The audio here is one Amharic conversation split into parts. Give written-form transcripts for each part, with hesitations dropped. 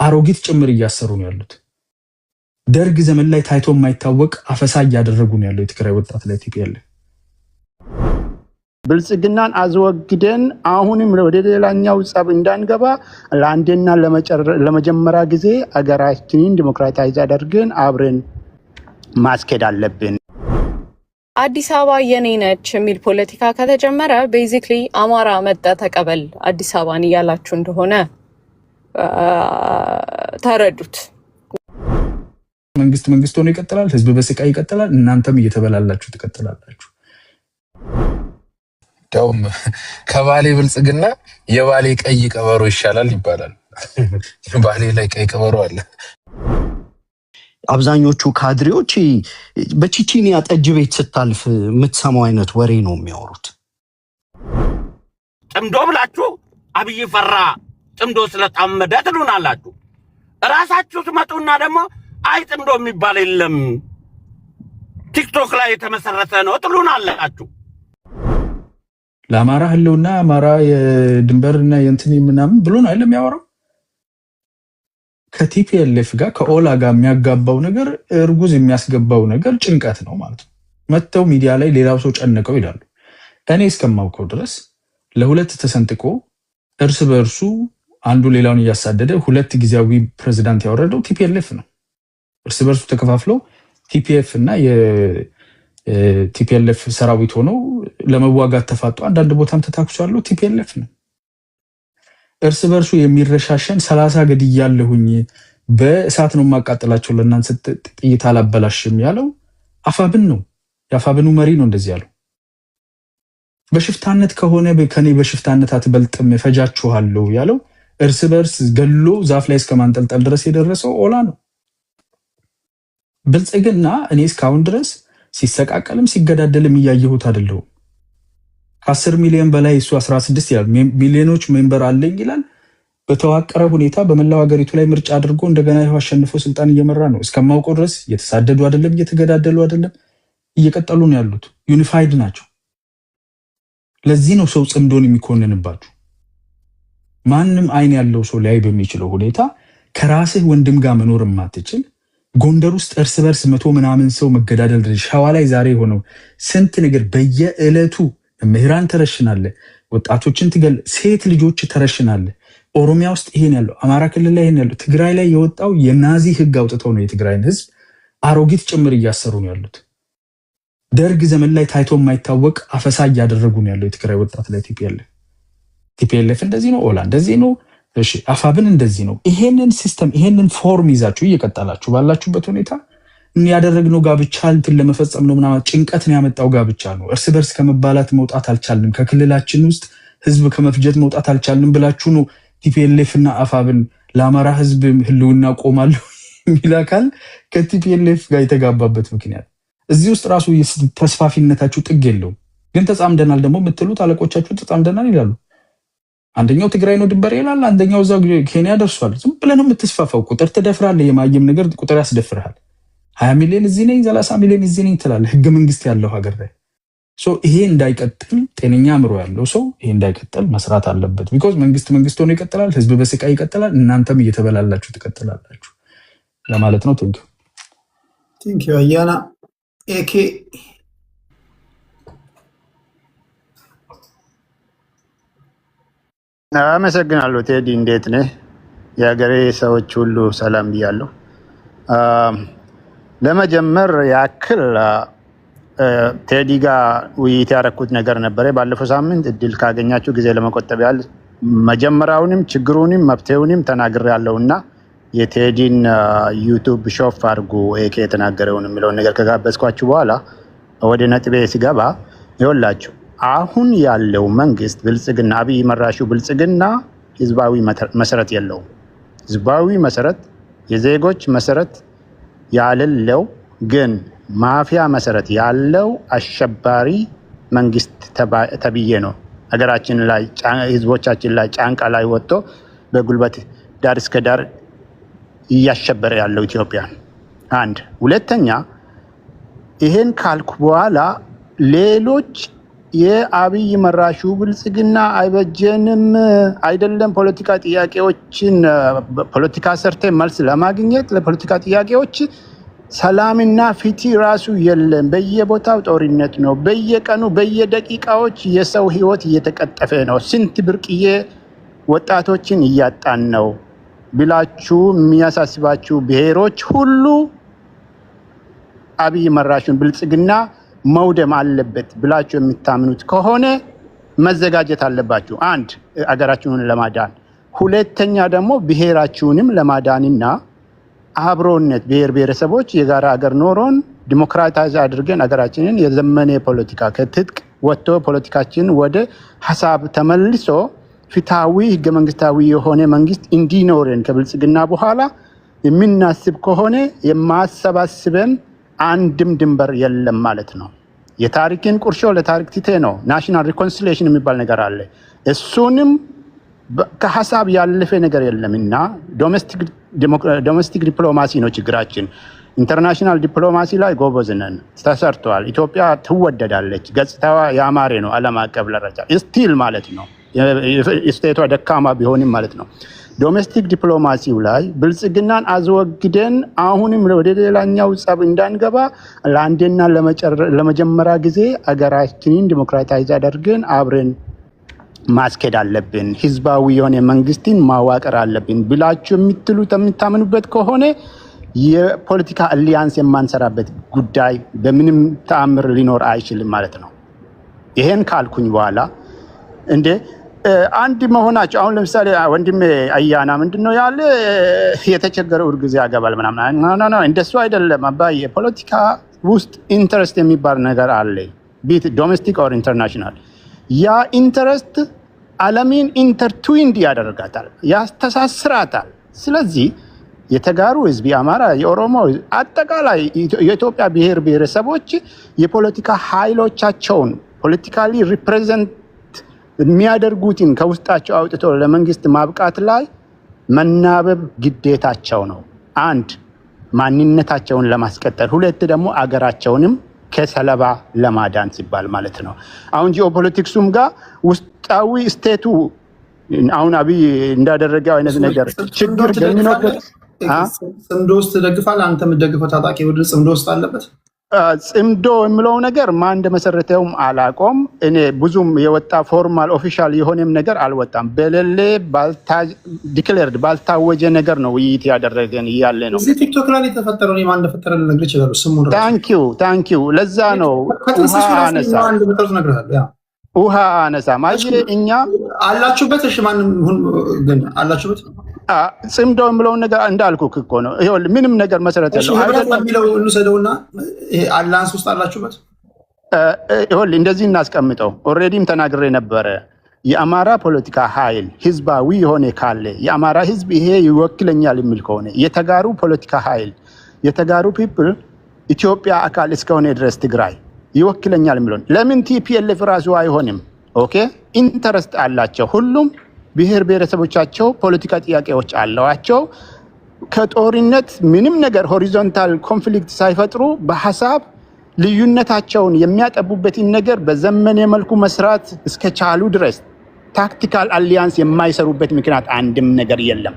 አሮጊት ጭምር እያሰሩ ነው ያሉት። ደርግ ዘመን ላይ ታይቶ የማይታወቅ አፈሳ እያደረጉ ነው ያለው የትግራይ ወጣት ላይ TPLF። ብልጽግናን አዝወግደን አሁንም ወደ ሌላኛው ጸብ እንዳንገባ ለአንዴና ለመጀመሪያ ጊዜ አገራችንን ዲሞክራታይዝ አድርገን አብረን ማስኬድ አለብን። አዲስ አበባ የኔ ነች የሚል ፖለቲካ ከተጀመረ ቤዚክሊ አማራ መጣ ተቀበል አዲስ አበባን እያላችሁ እንደሆነ ተረዱት። መንግስት ሆኖ ይቀጥላል፣ ህዝብ በስቃይ ይቀጥላል፣ እናንተም እየተበላላችሁ ትቀጥላላችሁ። ዳውም ከባሌ ብልጽግና የባሌ ቀይ ቀበሮ ይሻላል ይባላል። ባሌ ላይ ቀይ ቀበሮ አለ። አብዛኞቹ ካድሬዎች በቺቺኒያ ጠጅ ቤት ስታልፍ የምትሰማው አይነት ወሬ ነው የሚያወሩት። ጥምዶ ብላችሁ አብይ ፈራ ጥምዶ ስለጣመደ ትሉናላችሁ። ራሳችሁ ትመጡና ደግሞ አይ ጥምዶ የሚባል የለም ቲክቶክ ላይ የተመሰረተ ነው ትሉናላችሁ። ለአማራ ህልውና አማራ የድንበርና የእንትን ምናምን ብሎ ነው አይደለም ያወራው። ከቲፒኤልኤፍ ጋር ከኦላ ጋር የሚያጋባው ነገር እርጉዝ የሚያስገባው ነገር ጭንቀት ነው ማለት ነው። መተው ሚዲያ ላይ ሌላው ሰው ጨነቀው ይላሉ። እኔ እስከማውቀው ድረስ ለሁለት ተሰንጥቆ እርስ በእርሱ አንዱ ሌላውን እያሳደደ ሁለት ጊዜያዊ ፕሬዝዳንት ያወረደው ቲፒኤልኤፍ ነው። እርስ በእርሱ ተከፋፍለው ቲፒኤፍ እና የቲፒኤልኤፍ ሰራዊት ሆነው ለመዋጋት ተፋጡ። አንዳንድ ቦታም ተታኩሷል ቲፒኤልኤፍ ነው። እርስ በርሱ የሚረሻሸን 30 ገድያለሁኝ በእሳት ነው ማቃጠላቸው ለእናንተ ጥይት አላበላሽም ያለው አፋብን ነው። የአፋብኑ መሪ ነው እንደዚህ ያለው። በሽፍታነት ከሆነ ከኔ በሽፍታነት አትበልጥም ፈጃችኋለሁ ያለው እርስ በርስ ገሎ ዛፍ ላይ እስከማንጠልጠል ድረስ የደረሰው ኦላ ነው። ብልጽግና እኔ እስካሁን ድረስ ሲሰቃቀልም ሲገዳደልም እያየሁት አይደለም። 10 ሚሊዮን በላይ እሱ 16 ይላል ሚሊዮኖች ሜምበር አለኝ ይላል። በተዋቀረ ሁኔታ በመላው ሀገሪቱ ላይ ምርጫ አድርጎ እንደገና ይኸው አሸንፎ ስልጣን እየመራ ነው። እስከማውቀው ድረስ እየተሳደዱ አይደለም፣ እየተገዳደሉ አይደለም፣ እየቀጠሉ ነው ያሉት። ዩኒፋይድ ናቸው። ለዚህ ነው ሰው ጽምዶን የሚኮንንባችሁ። ማንም አይን ያለው ሰው ላይ በሚችለው ሁኔታ ከራስህ ወንድም ጋር መኖር ማትችል ጎንደር ውስጥ እርስ በርስ 100 ምናምን ሰው መገዳደል፣ ሸዋ ላይ ዛሬ ሆነው ስንት ነገር በየዕለቱ ምህራን ተረሽናለ፣ ወጣቶችን ትገል፣ ሴት ልጆች ተረሽናለ። ኦሮሚያ ውስጥ ይሄን ያለው፣ አማራ ክልል ላይ ይሄን ያለው፣ ትግራይ ላይ የወጣው የናዚ ህግ አውጥተው ነው የትግራይን ህዝብ አሮጊት ጭምር እያሰሩ ነው ያሉት። ደርግ ዘመን ላይ ታይቶ የማይታወቅ አፈሳ እያደረጉ ነው ያለው የትግራይ ወጣት ላይ TPLF እንደዚህ ነው፣ ኦላ እንደዚህ ነው፣ እሺ አፋብን እንደዚህ ነው። ይሄንን ሲስተም ይሄንን ፎርም ይዛችሁ እየቀጠላችሁ ባላችሁበት ሁኔታ ያደረግነው ጋብቻ እንትን ለመፈጸም ነው ምናምን ጭንቀት ነው ያመጣው። ጋብቻ ነው። እርስ በርስ ከመባላት መውጣት አልቻልንም፣ ከክልላችን ውስጥ ህዝብ ከመፍጀት መውጣት አልቻልንም ብላችሁ ነው TPLF እና አፋብን ለአማራ ህዝብ ህልውና ቆማለሁ የሚል አካል ከTPLF ጋር የተጋባበት ምክንያት። እዚህ ውስጥ ራሱ ተስፋፊነታችሁ ጥግ የለውም። ግን ተጻምደናል ደግሞ የምትሉት አለቆቻችሁ ተጻምደናል ይላሉ። አንደኛው ትግራይ ነው ድንበር ይላል፣ አንደኛው እዛው ኬንያ ደርሷል። ዝም ብለህ ነው የምትስፋፋው። ቁጥር ትደፍራለህ። የማየም ነገር ቁጥር ያስደፍርሃል። 20 ሚሊዮን እዚህ ነኝ 30 ሚሊዮን እዚህ ነኝ ትላለህ። ህገ መንግስት ያለው ሀገር ላይ ይሄ እንዳይቀጥል ጤነኛ አእምሮ ያለው ሰው ይሄ እንዳይቀጥል መስራት አለበት። ቢኮዝ መንግስት ሆኖ ይቀጥላል፣ ህዝብ በስቃይ ይቀጥላል፣ እናንተም እየተበላላችሁ ትቀጥላላችሁ ለማለት ነው። ቴንኪው አያና ኤኬ አመሰግናለሁ። ቴዲ እንዴት ነህ? የሀገሬ ሰዎች ሁሉ ሰላም ብያለሁ። ለመጀመር ያክል ቴዲ ጋር ውይይት ያደረኩት ነገር ነበረ ባለፈው ሳምንት። እድል ካገኛችሁ ጊዜ ለመቆጠብ ያህል መጀመሪያውንም ችግሩንም መፍትሄውንም ተናግሬያለሁና የቴዲን ዩቲዩብ ሾፍ አድርጉ ኤኬ የተናገረውን የሚለውን ነገር ከጋበዝኳችሁ በኋላ ወደ ነጥቤ ሲገባ ይኸውላችሁ አሁን ያለው መንግስት ብልጽግና አብይ መራሹ ብልጽግና ህዝባዊ መሰረት የለውም። ህዝባዊ መሰረት የዜጎች መሰረት ያለለው ግን ማፊያ መሰረት ያለው አሸባሪ መንግስት ተብዬ ነው ሀገራችን ላይ ህዝቦቻችን ላይ ጫንቃ ላይ ወጥቶ በጉልበት ዳር እስከ ዳር እያሸበረ ያለው ኢትዮጵያን። አንድ ሁለተኛ ይሄን ካልኩ በኋላ ሌሎች የአብይ መራሹ ብልጽግና አይበጀንም አይደለም ፖለቲካ ጥያቄዎችን ፖለቲካ ሰርተ መልስ ለማግኘት ለፖለቲካ ጥያቄዎች ሰላምና ፍትህ ራሱ የለም። በየቦታው ጦርነት ነው። በየቀኑ በየደቂቃዎች የሰው ህይወት እየተቀጠፈ ነው። ስንት ብርቅዬ ወጣቶችን እያጣን ነው ብላችሁ የሚያሳስባችሁ ብሔሮች ሁሉ አብይ መራሹን ብልጽግና መውደም አለበት ብላችሁ የምታምኑት ከሆነ መዘጋጀት አለባችሁ። አንድ አገራችሁን ለማዳን፣ ሁለተኛ ደግሞ ብሔራችሁንም ለማዳንና አብሮነት ብሔር ብሔረሰቦች የጋራ አገር ኖሮን ዲሞክራታይዝ አድርገን አገራችንን የዘመነ ፖለቲካ ከትጥቅ ወጥቶ ፖለቲካችን ወደ ሀሳብ ተመልሶ ፍትሃዊ ህገ መንግስታዊ የሆነ መንግስት እንዲኖረን ከብልጽግና በኋላ የምናስብ ከሆነ የማሰባስበን አንድም ድንበር የለም ማለት ነው። የታሪክን ቁርሾ ለታሪክ ትቴ ነው። ናሽናል ሪኮንሲሊዬሽን የሚባል ነገር አለ። እሱንም ከሀሳብ ያለፈ ነገር የለም እና ዶሜስቲክ ዲፕሎማሲ ነው ችግራችን። ኢንተርናሽናል ዲፕሎማሲ ላይ ጎበዝ ነን፣ ተሰርተዋል። ኢትዮጵያ ትወደዳለች፣ ገጽታዋ ያማረ ነው። ዓለም አቀፍ ደረጃ ስቲል ማለት ነው። ስቴቷ ደካማ ቢሆንም ማለት ነው። ዶሜስቲክ ዲፕሎማሲው ላይ ብልጽግናን አስወግደን አሁንም ወደ ሌላኛው ጸብ እንዳንገባ ለአንዴና ለመጀመሪያ ጊዜ አገራችንን ዲሞክራታይዝ አድርገን አብረን ማስኬድ አለብን፣ ህዝባዊ የሆነ መንግስትን ማዋቀር አለብን ብላችሁ የምታምኑበት ከሆነ የፖለቲካ አሊያንስ የማንሰራበት ጉዳይ በምንም ተአምር ሊኖር አይችልም ማለት ነው። ይሄን ካልኩኝ በኋላ እንዴ አንድ መሆናቸው አሁን ለምሳሌ ወንድሜ አያና ምንድነው ያለ የተቸገረው እርግዝ ያገባል ምናምን እንደሱ አይደለም አባዬ። የፖለቲካ ውስጥ ኢንተረስት የሚባል ነገር አለ፣ ቢት ዶሜስቲክ ኦር ኢንተርናሽናል። ያ ኢንተረስት ዓለምን ኢንተርትዊንድ ያደርጋታል፣ ያስተሳስራታል። ስለዚህ የተጋሩ ህዝብ የአማራ፣ የኦሮሞ፣ አጠቃላይ የኢትዮጵያ ብሔር ብሔረሰቦች የፖለቲካ ኃይሎቻቸውን ፖለቲካሊ ሪፕሬዘንት የሚያደርጉትን ከውስጣቸው አውጥቶ ለመንግስት ማብቃት ላይ መናበብ ግዴታቸው ነው። አንድ ማንነታቸውን ለማስቀጠል፣ ሁለት ደግሞ አገራቸውንም ከሰለባ ለማዳን ሲባል ማለት ነው። አሁን ጂኦፖለቲክሱም ጋር ውስጣዊ ስቴቱ አሁን አብይ እንዳደረገው አይነት ነገር ችግር ገሚኖበት ጽምዶ ውስጥ ትደግፋለህ? አንተ የምትደግፈው ታጣቂ ቡድን ጽምዶ ውስጥ አለበት? ጽምዶ የምለው ነገር ማን እንደመሰረተውም አላቆም። እኔ ብዙም የወጣ ፎርማል ኦፊሻል የሆነም ነገር አልወጣም። በሌለ ዲክሌርድ ባልታወጀ ነገር ነው ውይይት ያደረገን እያለ ነው። እዚህ ቲክቶክ ላይ የተፈጠረው ማን እንደፈጠረ ልነግርህ ይችላሉ። ስሙን ታንኪዩ። ለዛ ነው ውሃ አነሳም። አየህ እኛ አላችሁበት። እሺ ማንም ግን አላችሁበት። ጽምዶ የምለውን ነገር እንዳልኩህ እኮ ነው። ይኸውልህ ምንም ነገር መሰረት የለው የሚለው እንውሰደውና አላንስ ውስጥ አላችሁበት። ይኸውልህ እንደዚህ እናስቀምጠው። ኦልሬዲም ተናግሬ ነበረ። የአማራ ፖለቲካ ኃይል ህዝባዊ የሆነ ካለ የአማራ ህዝብ ይሄ ይወክለኛል የሚል ከሆነ የተጋሩ ፖለቲካ ኃይል የተጋሩ ፒፕል ኢትዮጵያ አካል እስከሆነ ድረስ ትግራይ ይወክለኛል የሚለውን ለምን ቲፒኤልኤፍ ራሱ አይሆንም? ኦኬ ኢንተረስት አላቸው። ሁሉም ብሔር ብሔረሰቦቻቸው ፖለቲካ ጥያቄዎች አለዋቸው። ከጦርነት ምንም ነገር ሆሪዞንታል ኮንፍሊክት ሳይፈጥሩ በሀሳብ ልዩነታቸውን የሚያጠቡበትን ነገር በዘመነ መልኩ መስራት እስከቻሉ ድረስ ታክቲካል አሊያንስ የማይሰሩበት ምክንያት አንድም ነገር የለም።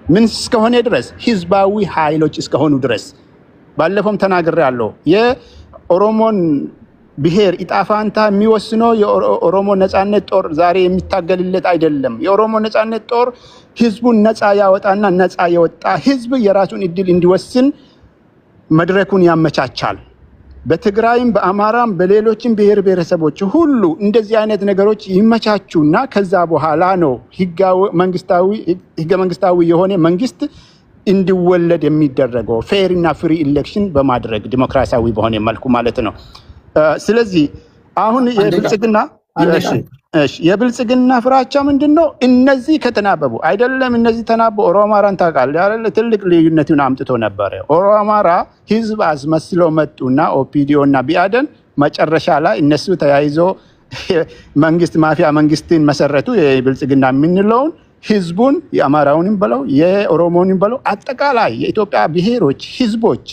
ምን እስከሆነ ድረስ ህዝባዊ ኃይሎች እስከሆኑ ድረስ። ባለፈውም ተናግሬያለሁ። የኦሮሞን ብሔር ኢጣፋንታ የሚወስነው የኦሮሞ ነፃነት ጦር ዛሬ የሚታገልለት አይደለም። የኦሮሞ ነፃነት ጦር ህዝቡን ነፃ ያወጣና ነፃ የወጣ ህዝብ የራሱን እድል እንዲወስን መድረኩን ያመቻቻል። በትግራይም በአማራም በሌሎችም ብሔር ብሔረሰቦች ሁሉ እንደዚህ አይነት ነገሮች ይመቻቹና ከዛ በኋላ ነው ህገ መንግስታዊ የሆነ መንግስት እንዲወለድ የሚደረገው ፌር እና ፍሪ ኢሌክሽን በማድረግ ዲሞክራሲያዊ በሆነ መልኩ ማለት ነው። ስለዚህ አሁን የብልጽግና ፍራቻ ምንድን ነው? እነዚህ ከተናበቡ አይደለም። እነዚህ ተናበው ኦሮማራን ታውቃለህ አይደል? ትልቅ ልዩነቱን አምጥቶ ነበረ። ኦሮማራ ህዝብ አስመስለው መጡና ኦፒዲዮ እና ቢአደን መጨረሻ ላይ እነሱ ተያይዞ መንግስት ማፊያ መንግስትን መሰረቱ። የብልጽግና የምንለውን ህዝቡን የአማራውንም በለው የኦሮሞንም በለው አጠቃላይ የኢትዮጵያ ብሔሮች ህዝቦች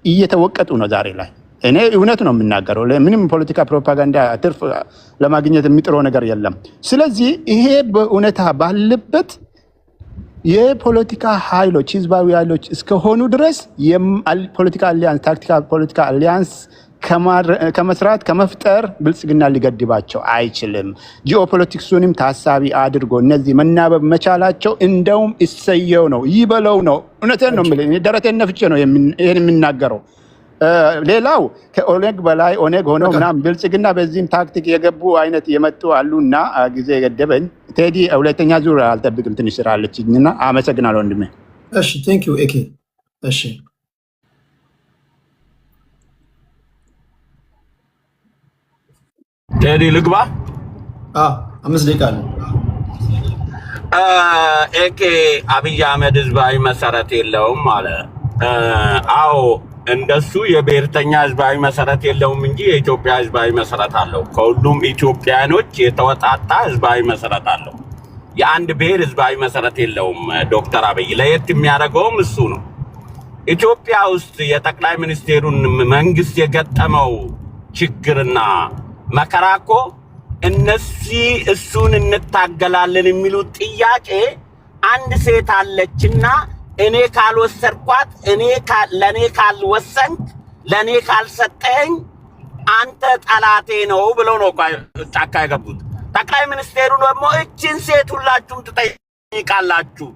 እየተወቀጡ ነው ዛሬ ላይ። እኔ እውነት ነው የምናገረው። ምንም ፖለቲካ ፕሮፓጋንዳ ትርፍ ለማግኘት የሚጥረው ነገር የለም። ስለዚህ ይሄ በእውነታ ባለበት የፖለቲካ ኃይሎች ህዝባዊ ኃይሎች እስከሆኑ ድረስ ፖለቲካ አሊያንስ ታክቲካል ፖለቲካ አሊያንስ ከመስራት ከመፍጠር ብልጽግና ሊገድባቸው አይችልም። ጂኦፖለቲክሱንም ታሳቢ አድርጎ እነዚህ መናበብ መቻላቸው እንደውም እሰየው ነው ይበለው ነው። እውነቴን ነው የምልህ፣ ደረቴን ነፍቼ ነው ይሄን የምናገረው። ሌላው ከኦነግ በላይ ኦነግ ሆኖ ምናምን ብልጽግና በዚህም ታክቲክ የገቡ አይነት የመጡ አሉና ጊዜ የገደበኝ ቴዲ ሁለተኛ ዙር አልጠብቅም፣ ትንሽ ስራ አለችኝና አመሰግናለሁ ወንድሜ። እሺ ቴንክ ዩ ኤኬ። እሺ ቴዲ ልግባ። 5 ደቂቃ አለ። ኤኬ አብይ አህመድ ህዝባዊ መሰረት የለውም አለ። አዎ እንደሱ የብሔርተኛ ህዝባዊ መሰረት የለውም እንጂ የኢትዮጵያ ህዝባዊ መሰረት አለው። ከሁሉም ኢትዮጵያኖች የተወጣጣ ህዝባዊ መሰረት አለው። የአንድ ብሔር ህዝባዊ መሰረት የለውም። ዶክተር አብይ ለየት የሚያደርገውም እሱ ነው። ኢትዮጵያ ውስጥ የጠቅላይ ሚኒስቴሩን መንግስት የገጠመው ችግርና መከራ እኮ እሱን እንታገላለን የሚሉት ጥያቄ አንድ ሴት አለችና እኔ ካልወሰድኳት ለኔ ካልወሰንክ ለኔ ካልሰጠኝ አንተ ጠላቴ ነው ብለው ነው ጫካ የገቡት። ጠቅላይ ሚኒስቴሩ ደግሞ እችን ሴት ሁላችሁም ትጠይቃላችሁ፣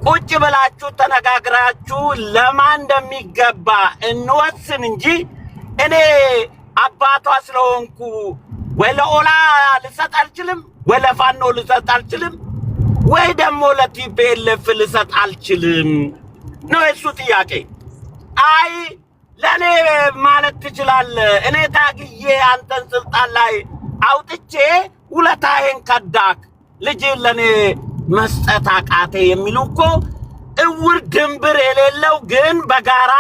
ቁጭ ብላችሁ ተነጋግራችሁ ለማን እንደሚገባ እንወስን እንጂ እኔ አባቷ ስለሆንኩ ወይ ለኦላ ልሰጥ አልችልም፣ ወይ ለፋኖ ልሰጥ አልችልም፣ ወይ ደግሞ ለቲፒኤልኤፍ ልሰጥ አልችልም ነው የሱ ጥያቄ። አይ ለኔ ማለት ትችላለህ፣ እኔ ታግዬ አንተን ስልጣን ላይ አውጥቼ ውለታዬን ከዳክ ልጅን ለኔ መስጠት አቃቴ የሚሉ እኮ እውር ድንብር የሌለው ግን በጋራ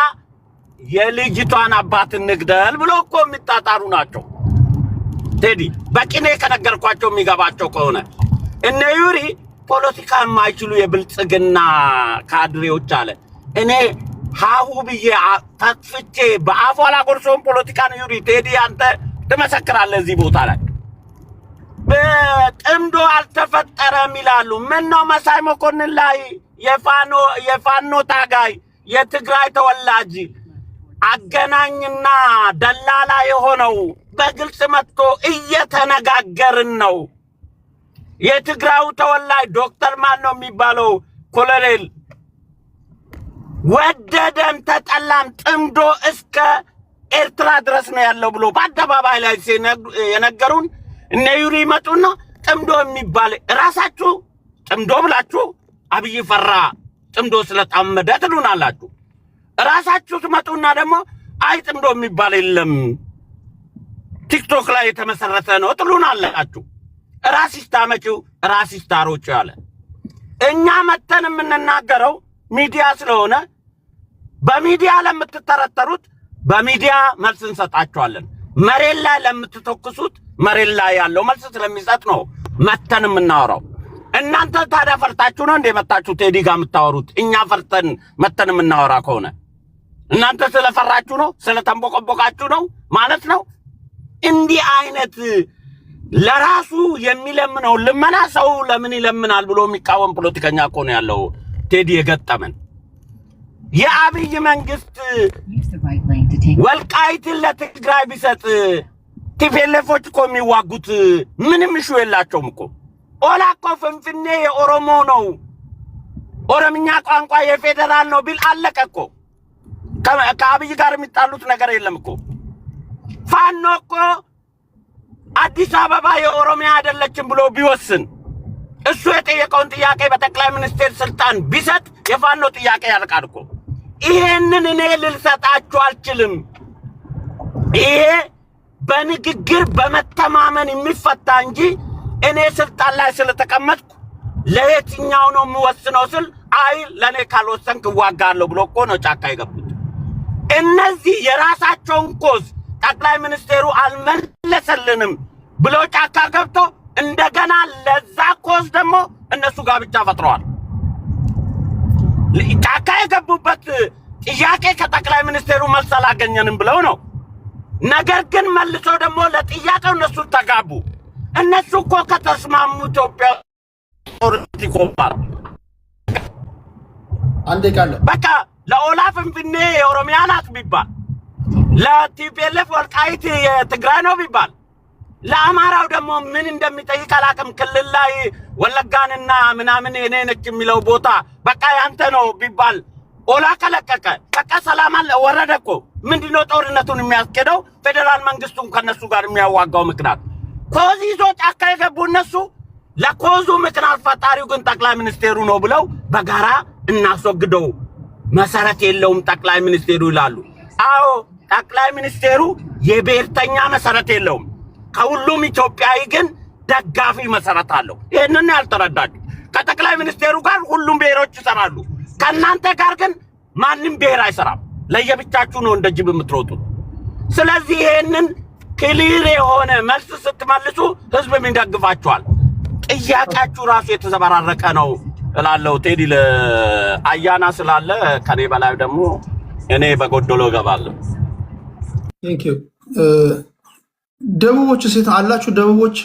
የልጅቷን አባት እንግደል ብሎ እኮ የሚጣጣሩ ናቸው። ቴዲ በቅኔ ከነገርኳቸው የሚገባቸው ከሆነ እነ ዩሪ ፖለቲካ የማይችሉ የብልጽግና ካድሬዎች አለ። እኔ ሀሁ ብዬ ተጥፍቼ በአፏ ላጎርሰውን ፖለቲካ ነው። ዩሪ ቴዲ አንተ ትመሰክራለህ እዚህ ቦታ ላይ። በጥምዶ አልተፈጠረም ይላሉ። ምን ነው መሳይ መኮንን ላይ የፋኖ ታጋይ የትግራይ ተወላጅ አገናኝና ደላላ የሆነው በግልጽ መጥቶ እየተነጋገርን ነው። የትግራዩ ተወላጅ ዶክተር ማን ነው የሚባለው ኮሎኔል ወደደም ተጠላም ጥምዶ እስከ ኤርትራ ድረስ ነው ያለው ብሎ በአደባባይ ላይ የነገሩን እነ ዩሪ መጡና ጥምዶ የሚባል ራሳችሁ ጥምዶ ብላችሁ አብይ ፈራ ጥምዶ ስለጣመደ ትሉናላችሁ። ራሳችሁ ትመጡና ደግሞ አይ ጥምዶ የሚባል የለም ቲክቶክ ላይ የተመሰረተ ነው ትሉናላችሁ። ራሲስት አመጪው ራሲስታሮች አለ። እኛ መተን የምንናገረው ሚዲያ ስለሆነ በሚዲያ ለምትተረተሩት በሚዲያ መልስ እንሰጣችኋለን። መሬት ላይ ለምትተኩሱት መሬት ላይ ያለው መልስ ስለሚሰጥ ነው መተን የምናወራው። እናንተ ታዲያ ፈርታችሁ ነው እንደ መጣችሁ ቴዲ ጋር የምታወሩት? እኛ ፈርተን መተን የምናወራ ከሆነ እናንተ ስለፈራችሁ ነው ስለተንቦቀቦቃችሁ ነው ማለት ነው። እንዲህ አይነት ለራሱ የሚለምነው ልመና ሰው ለምን ይለምናል ብሎ የሚቃወም ፖለቲከኛ እኮ ነው ያለው ቴዲ የገጠመን። የአብይ መንግስት ወልቃይትን ለትግራይ ቢሰጥ ቲፒኤልኤፎች እኮ የሚዋጉት ምንም እሹ የላቸውም እኮ። ኦላ እኮ ፍንፍኔ የኦሮሞ ነው ኦሮምኛ ቋንቋ የፌደራል ነው ቢል አለቀ እኮ። ከአብይ ጋር የሚጣሉት ነገር የለም እኮ። ፋኖ እኮ አዲስ አበባ የኦሮሚያ አይደለችም ብሎ ቢወስን እሱ የጠየቀውን ጥያቄ በጠቅላይ ሚኒስቴር ስልጣን ቢሰጥ የፋኖ ጥያቄ ያልቃል እኮ። ይሄንን እኔ ልልሰጣችሁ አልችልም። ይሄ በንግግር በመተማመን የሚፈታ እንጂ እኔ ስልጣን ላይ ስለተቀመጥኩ ለየትኛው ነው የምወስነው ስል አይ ለኔ ካልወሰንክ እዋጋለሁ ብሎ እኮ ነው ጫካ የገቡት። እነዚህ የራሳቸውን ኮዝ ጠቅላይ ሚኒስቴሩ አልመለሰልንም ብሎ ጫካ ገብቶ እንደገና ለዛ ኮዝ ደግሞ እነሱ ጋር ብቻ ፈጥረዋል። ጫካ የገቡበት ጥያቄ ከጠቅላይ ሚኒስቴሩ መልስ አላገኘንም ብለው ነው ነገር ግን መልሶ ደግሞ ለጥያቄው እነሱ ተጋቡ። እነሱ እኮ ከተስማሙ ኢትዮጵያ ጦርነት ይቆማል። አንዴ ቃል በቃ ለኦላ ፍንፍኔ የኦሮሚያ ናት ቢባል፣ ለቲፒኤልኤፍ ወልቃይት የትግራይ ነው ቢባል፣ ለአማራው ደግሞ ምን እንደሚጠይቅ አላውቅም። ክልል ላይ ወለጋንና ምናምን የኔ ነች የሚለው ቦታ በቃ ያንተ ነው ቢባል ኦላ ከለቀቀ በቃ ሰላም አለ ወረደ እኮ። ምንድነው ጦርነቱን የሚያስኬደው? ፌደራል መንግስቱን ከነሱ ጋር የሚያዋጋው ምክንያት ኮዝ ይዞ ጫካ የገቡ እነሱ። ለኮዙ ምክንያት ፈጣሪው ግን ጠቅላይ ሚኒስቴሩ ነው ብለው በጋራ እናስወግደው። መሰረት የለውም ጠቅላይ ሚኒስቴሩ ይላሉ። አዎ ጠቅላይ ሚኒስቴሩ የብሔርተኛ መሰረት የለውም። ከሁሉም ኢትዮጵያዊ ግን ደጋፊ መሰረት አለው። ይሄንን ያልተረዳችሁ ከጠቅላይ ሚኒስቴሩ ጋር ሁሉም ብሔሮች ይሰራሉ። ከናንተ ጋር ግን ማንም ብሔር አይሰራም። ለየብቻችሁ ነው እንደ ጅብ የምትሮጡት። ስለዚህ ይሄንን ክሊር የሆነ መልስ ስትመልሱ ህዝብ ይደግፋችኋል። ጥያቄያችሁ ራሱ የተዘበራረቀ ነው እላለሁ። ቴዲ ለአያና ስላለ ከኔ በላይ ደግሞ እኔ በጎደሎ እገባለሁ። ቴንክ ዩ። ደቡቦች ሴት አላችሁ? ደቡቦች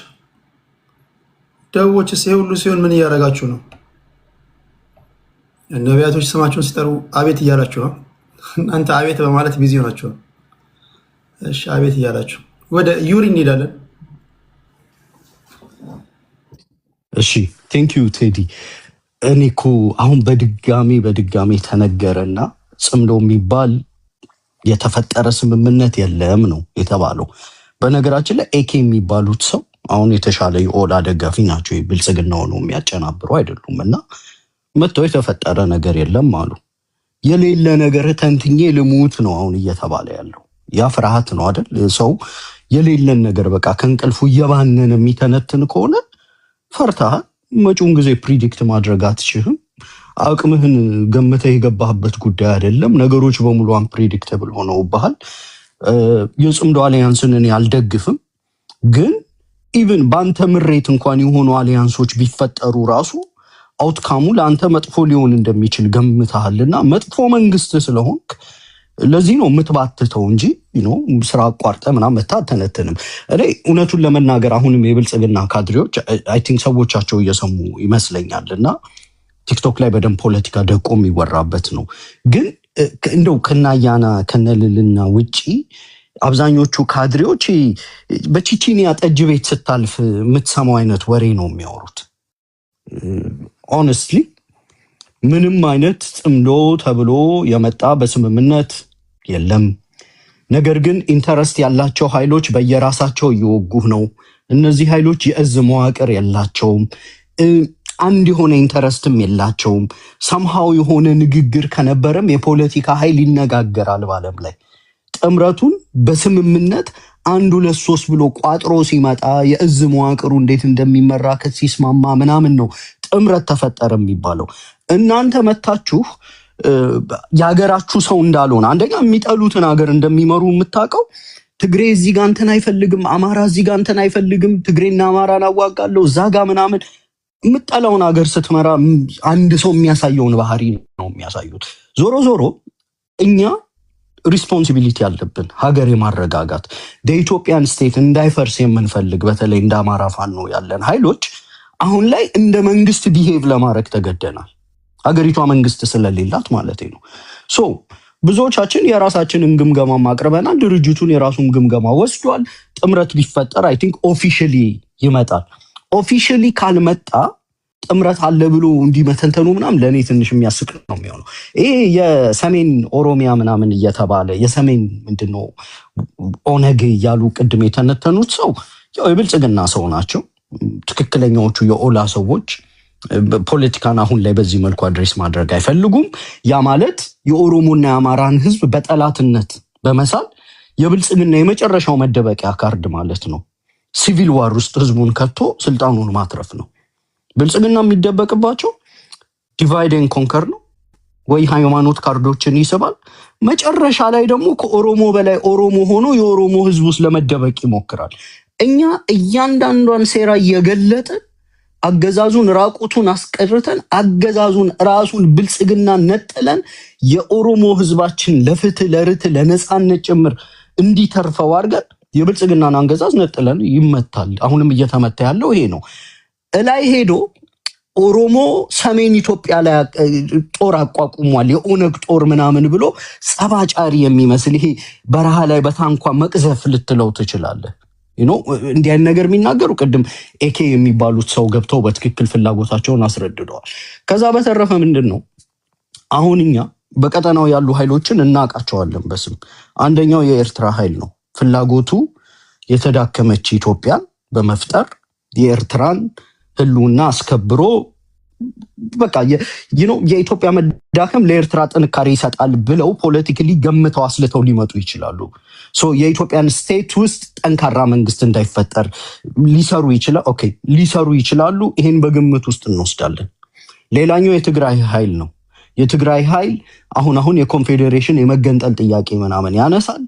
ይሄ ሁሉ ሲሆን ምን እያደረጋችሁ ነው? ነቢያቶች ስማችሁን ሲጠሩ አቤት እያላችሁ ነው። እናንተ አቤት በማለት ቢዚ ሆናችሁ። እሺ አቤት እያላችሁ ወደ ዩሪ እንሄዳለን። እሺ ቴንክ ዩ ቴዲ። እኔ እኮ አሁን በድጋሚ ተነገረና ጽምዶ የሚባል የተፈጠረ ስምምነት የለም ነው የተባለው። በነገራችን ላይ ኤኬ የሚባሉት ሰው አሁን የተሻለ የኦላ ደጋፊ ናቸው። ብልጽግና ነው የሚያጨናብሩ አይደሉም። እና መጥተው የተፈጠረ ነገር የለም አሉ። የሌለ ነገር ተንትኜ ልሙት ነው አሁን እየተባለ ያለው። ያ ፍርሃት ነው አይደል? ሰው የሌለን ነገር በቃ ከእንቅልፉ እየባነነ የሚተነትን ከሆነ ፈርተሃል። መጪውን ጊዜ ፕሪዲክት ማድረግ አትችልም። አቅምህን ገምተህ የገባህበት ጉዳይ አይደለም። ነገሮች በሙሉ አንፕሬዲክተብል ሆነውብሃል። የጽምዶ አሊያንስን እኔ አልደግፍም፣ ግን ኢቭን በአንተ ምሬት እንኳን የሆኑ አሊያንሶች ቢፈጠሩ ራሱ አውትካሙ ለአንተ መጥፎ ሊሆን እንደሚችል ገምተሃልና መጥፎ መንግስት ስለሆንክ ለዚህ ነው የምትባትተው እንጂ ስራ አቋርጠ ምናምን አትተነትንም። እኔ እውነቱን ለመናገር አሁንም የብልጽግና ካድሬዎች አይ ቲንክ ሰዎቻቸው እየሰሙ ይመስለኛልና ቲክቶክ ላይ በደንብ ፖለቲካ ደቆ የሚወራበት ነው። ግን እንደው ከናያና ከነልልና ውጪ አብዛኞቹ ካድሬዎች በቺቺኒያ ጠጅ ቤት ስታልፍ የምትሰማው አይነት ወሬ ነው የሚያወሩት። ኦነስትሊ ምንም አይነት ጽምዶ ተብሎ የመጣ በስምምነት የለም። ነገር ግን ኢንተረስት ያላቸው ኃይሎች በየራሳቸው እየወጉህ ነው። እነዚህ ኃይሎች የእዝ መዋቅር የላቸውም። አንድ የሆነ ኢንተረስትም የላቸውም። ሰምሃው የሆነ ንግግር ከነበረም የፖለቲካ ኃይል ይነጋገራል በዓለም ላይ። ጥምረቱን በስምምነት 1 2 3 ብሎ ቋጥሮ ሲመጣ የእዝ መዋቅሩ እንዴት እንደሚመራ ሲስማማ ምናምን ነው ጥምረት ተፈጠረ የሚባለው። እናንተ መታችሁ የሀገራችሁ ሰው እንዳልሆነ አንደኛ የሚጠሉትን ሀገር እንደሚመሩ የምታውቀው ትግሬ እዚህ ጋር እንትን አይፈልግም፣ አማራ እዚህ ጋር እንትን አይፈልግም፣ ትግሬና አማራን አዋጋለሁ እዛ ጋር ምናምን የምጠላውን ሀገር ስትመራ አንድ ሰው የሚያሳየውን ባህሪ ነው የሚያሳዩት። ዞሮ ዞሮ እኛ ሪስፖንሲቢሊቲ ያለብን ሀገር የማረጋጋት የኢትዮጵያን ስቴት እንዳይፈርስ የምንፈልግ በተለይ እንደ አማራ ፋኖ ያለን ኃይሎች አሁን ላይ እንደ መንግስት ቢሄቭ ለማድረግ ተገደናል። ሀገሪቷ መንግስት ስለሌላት ማለት ነው። ሶ ብዙዎቻችን የራሳችንን ግምገማ ማቅረበናል። ድርጅቱን የራሱን ግምገማ ወስዷል። ጥምረት ቢፈጠር አይ ቲንክ ኦፊሻሊ ይመጣል። ኦፊሻሊ ካልመጣ ጥምረት አለ ብሎ እንዲመተንተኑ ምናምን ለእኔ ትንሽ የሚያስቅ ነው የሚሆነው። ይሄ የሰሜን ኦሮሚያ ምናምን እየተባለ የሰሜን ምንድነው ኦነግ እያሉ ቅድም የተነተኑት ሰው ያው የብልጽግና ሰው ናቸው። ትክክለኛዎቹ የኦላ ሰዎች ፖለቲካን አሁን ላይ በዚህ መልኩ አድሬስ ማድረግ አይፈልጉም። ያ ማለት የኦሮሞና የአማራን ህዝብ በጠላትነት በመሳል የብልጽግና የመጨረሻው መደበቂያ ካርድ ማለት ነው። ሲቪል ዋር ውስጥ ህዝቡን ከቶ ስልጣኑን ማትረፍ ነው። ብልጽግና የሚደበቅባቸው ዲቫይድ ኤንድ ኮንከር ነው ወይ ሃይማኖት ካርዶችን ይስባል። መጨረሻ ላይ ደግሞ ከኦሮሞ በላይ ኦሮሞ ሆኖ የኦሮሞ ህዝብ ውስጥ ለመደበቅ ይሞክራል። እኛ እያንዳንዷን ሴራ እየገለጥን አገዛዙን ራቁቱን አስቀርተን አገዛዙን ራሱን ብልጽግና ነጥለን የኦሮሞ ህዝባችን ለፍትህ ለርትዕ ለነጻነት ጭምር እንዲተርፈው አድርገን የብልጽግናን አንገዛዝ ነጥለን ይመታል። አሁንም እየተመታ ያለው ይሄ ነው። እላይ ሄዶ ኦሮሞ ሰሜን ኢትዮጵያ ላይ ጦር አቋቁሟል የኦነግ ጦር ምናምን ብሎ ጸባጫሪ የሚመስል ይሄ በረሃ ላይ በታንኳ መቅዘፍ ልትለው ትችላለህ። እንዲህ አይነት ነገር የሚናገሩ ቅድም ኤኬ የሚባሉት ሰው ገብተው በትክክል ፍላጎታቸውን አስረድደዋል። ከዛ በተረፈ ምንድን ነው አሁን እኛ በቀጠናው ያሉ ኃይሎችን እናውቃቸዋለን በስም። አንደኛው የኤርትራ ኃይል ነው። ፍላጎቱ የተዳከመች ኢትዮጵያን በመፍጠር የኤርትራን ህልውና አስከብሮ በቃ የኢትዮጵያ መዳከም ለኤርትራ ጥንካሬ ይሰጣል ብለው ፖለቲካሊ ገምተው አስልተው ሊመጡ ይችላሉ። የኢትዮጵያን ስቴት ውስጥ ጠንካራ መንግስት እንዳይፈጠር ሊሰሩ ይችላሉ። ይሄን በግምት ውስጥ እንወስዳለን። ሌላኛው የትግራይ ኃይል ነው። የትግራይ ኃይል አሁን የኮንፌዴሬሽን የመገንጠል ጥያቄ ምናምን ያነሳል።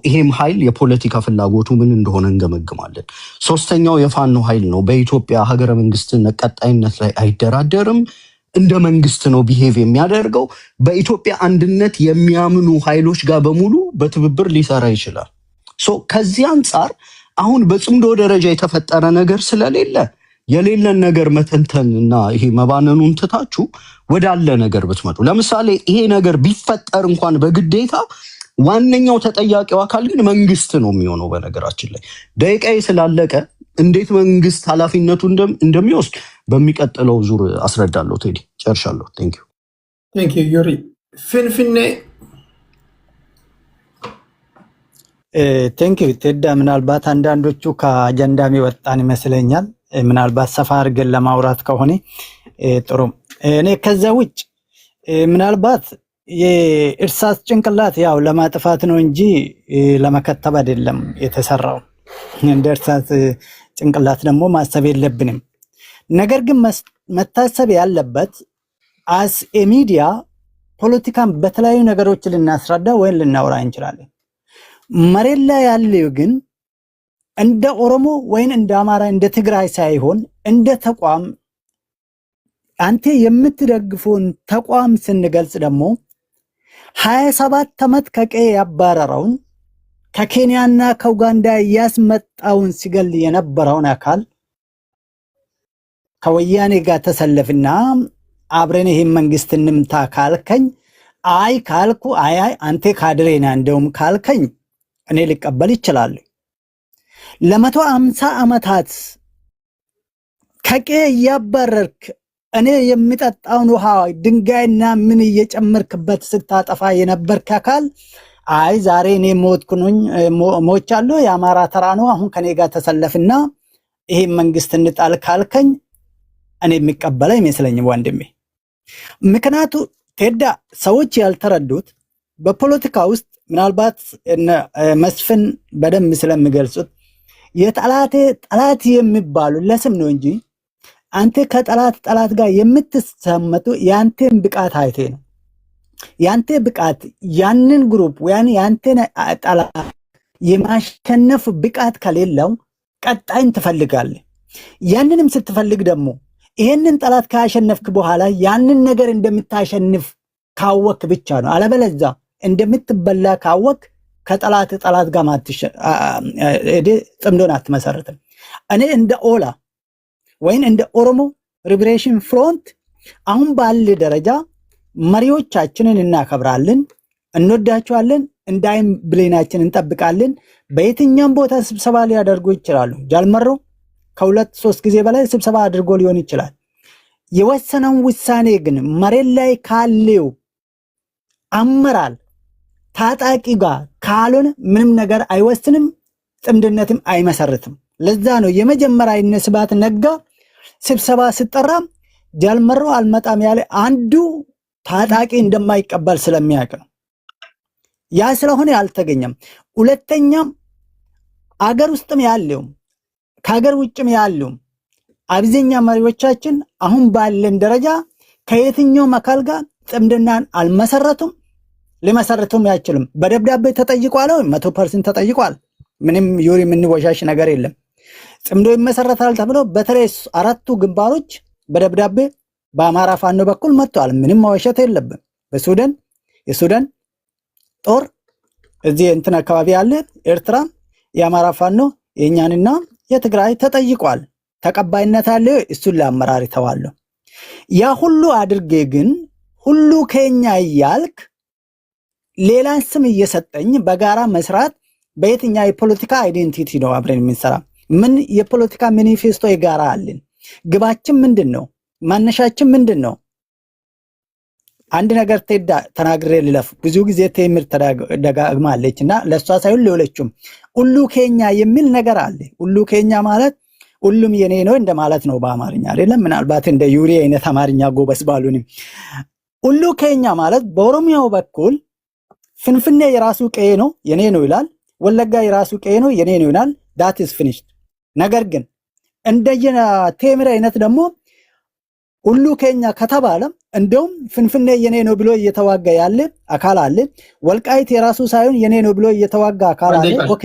ይሄም ኃይል የፖለቲካ ፍላጎቱ ምን እንደሆነ እንገመግማለን። ሶስተኛው የፋኖ ኃይል ነው። በኢትዮጵያ ሀገረ መንግስት ቀጣይነት ላይ አይደራደርም። እንደ መንግስት ነው ቢሄቭ የሚያደርገው። በኢትዮጵያ አንድነት የሚያምኑ ኃይሎች ጋር በሙሉ በትብብር ሊሰራ ይችላል። ከዚህ አንጻር አሁን በጽምዶ ደረጃ የተፈጠረ ነገር ስለሌለ የሌለን ነገር መተንተን እና ይሄ መባነኑን ትታችሁ ወዳለ ነገር ብትመጡ፣ ለምሳሌ ይሄ ነገር ቢፈጠር እንኳን በግዴታ ዋነኛው ተጠያቂው አካል ግን መንግስት ነው የሚሆነው። በነገራችን ላይ ደቂቃዬ ስላለቀ እንዴት መንግስት ኃላፊነቱ እንደሚወስድ በሚቀጥለው ዙር አስረዳለሁ። ቴዲ ጨርሻለሁ። ቴንክ ዩ ዩሪ። ፍንፍኔ ቴንክ ዩ ቴዳ። ምናልባት አንዳንዶቹ ከአጀንዳም የወጣን ይመስለኛል። ምናልባት ሰፋ አድርገን ለማውራት ከሆነ ጥሩ። እኔ ከዛ ውጭ ምናልባት የእርሳስ ጭንቅላት ያው ለማጥፋት ነው እንጂ ለመከተብ አይደለም የተሰራው። እንደ እርሳስ ጭንቅላት ደግሞ ማሰብ የለብንም። ነገር ግን መታሰብ ያለበት አስ ሚዲያ ፖለቲካን በተለያዩ ነገሮች ልናስረዳ ወይም ልናወራ እንችላለን። መሬት ላይ ያለው ግን እንደ ኦሮሞ ወይም እንደ አማራ እንደ ትግራይ ሳይሆን እንደ ተቋም አንተ የምትደግፉን ተቋም ስንገልጽ ደግሞ 27 ዓመት ከቀዬ ያባረረውን ከኬንያና ከኡጋንዳ ያስመጣውን ሲገል የነበረውን አካል ከወያኔ ጋር ተሰለፍና አብረን ይሄን መንግስት እንምታ ካልከኝ አይ ካልኩ አይ አንተ ካድሬና እንደውም ካልከኝ እኔ ልቀበል ይችላል። ለ150 ዓመታት ከቀዬ ያባረርክ እኔ የሚጠጣውን ውሃ ድንጋይና ምን እየጨመርክበት ስታጠፋ የነበርክ አካል አይ ዛሬ እኔ ሞቻለሁ የአማራ ተራ ነው አሁን ከኔ ጋር ተሰለፍና ይሄ መንግስት እንጣል ካልከኝ እኔ የሚቀበል አይመስለኝም ወንድሜ። ምክንያቱ ቴዳ ሰዎች ያልተረዱት በፖለቲካ ውስጥ ምናልባት መስፍን በደንብ ስለሚገልጹት የጠላቴ ጠላት የሚባሉ ለስም ነው እንጂ አንተ ከጠላት ጋር የምትሰመቱ ያንተን ብቃት አይቴ ነው። ያንተ ብቃት ያንን ግሩፕ ያንተን ጠላት የማሸነፍ ብቃት ከሌለው ቀጣይን ትፈልጋለህ። ያንንም ስትፈልግ ደግሞ ይሄንን ጠላት ካሸነፍክ በኋላ ያንን ነገር እንደምታሸንፍ ካወክ ብቻ ነው። አለበለዚያ እንደምትበላ ካወክ ከጠላት ጋር ጽምዶን አትመሰርትም። እኔ እንደ ኦላ ወይን እንደ ኦሮሞ ሊበሬሽን ፍሮንት አሁን ባለ ደረጃ መሪዎቻችንን እናከብራለን፣ እንወዳቸዋለን፣ እንዳይም ብሌናችን እንጠብቃለን። በየትኛውም ቦታ ስብሰባ ሊያደርጉ ይችላሉ። ጃልመሮ ከ2-3 ጊዜ በላይ ስብሰባ አድርጎ ሊሆን ይችላል። የወሰነውን ውሳኔ ግን መሬት ላይ ካለው አመራር ታጣቂ ጋር ካልሆነ ምንም ነገር አይወስንም፣ ጥምድነትም አይመሰርትም። ለዛ ነው የመጀመሪያ ስብሐት ነጋ ስብሰባ ሲጠራ ጃልመሮ አልመጣም ያለ አንዱ ታጣቂ እንደማይቀበል ስለሚያውቅ ነው። ያ ስለሆነ አልተገኘም። ሁለተኛም አገር ውስጥም ያለው ከሀገር ውጭም ያለው አብዛኛ መሪዎቻችን አሁን ባለን ደረጃ ከየትኛውም አካል ጋር ጥምድናን አልመሰረቱም፣ ሊመሰረቱም አይችልም። በደብዳቤ ተጠይቋል፣ 100% ተጠይቋል። ምንም ዩሪ የምንወሻሽ ነገር የለም። ጽምዶ ይመሰረታል ተብሎ በተለይ 4ቱ ግንባሮች በደብዳቤ በአማራ ፋኖ በኩል መጥቷል። ምንም መዋሸት የለብን። የሱዳን ጦር እዚህ እንትን አካባቢ ያለ ኤርትራ የአማራ ፋኖ የኛንና የትግራይ ተጠይቋል። ተቀባይነት አለ። እሱን ለአመራር ተዋለሁ። ያ ሁሉ አድርጌ ግን ሁሉ ከኛ እያልክ ሌላን ስም እየሰጠኝ በጋራ መስራት በየትኛ የፖለቲካ አይዴንቲቲ ነው አብረን የምንሰራ? ምን የፖለቲካ ማኒፌስቶ የጋራ አለን? ግባችን ምንድን ነው? ማነሻችን ምንድን ነው? አንድ ነገር ቴዳ ተናግሬ ልለፍ። ብዙ ጊዜ ቴምር ተደጋግማለች እና ለእሷ ሳይሆን ለሁለቱም ሁሉ ከኛ የሚል ነገር አለ። ሁሉ ከኛ ማለት ሁሉም የኔ ነው እንደማለት ነው በአማርኛ አይደለም። ምናልባት እንደ ዩሪ አይነት አማርኛ ጎበስ ባሉንም ሁሉ ከኛ ማለት በኦሮሚያው በኩል ፍንፍኔ የራሱ ቀዬ ነው የኔ ነው ይላል። ወለጋ የራሱ ቀዬ ነው የኔ ነው ይላል። ዳት ኢዝ ፊኒሽድ። ነገር ግን እንደየ ቴምር አይነት ደግሞ ሁሉ ከኛ ከተባለ እንደውም ፍንፍኔ የኔ ነው ብሎ እየተዋጋ ያለ አካል አለ። ወልቃይት የራሱ ሳይሆን የኔ ነው ብሎ እየተዋጋ አካል አለ። ኦኬ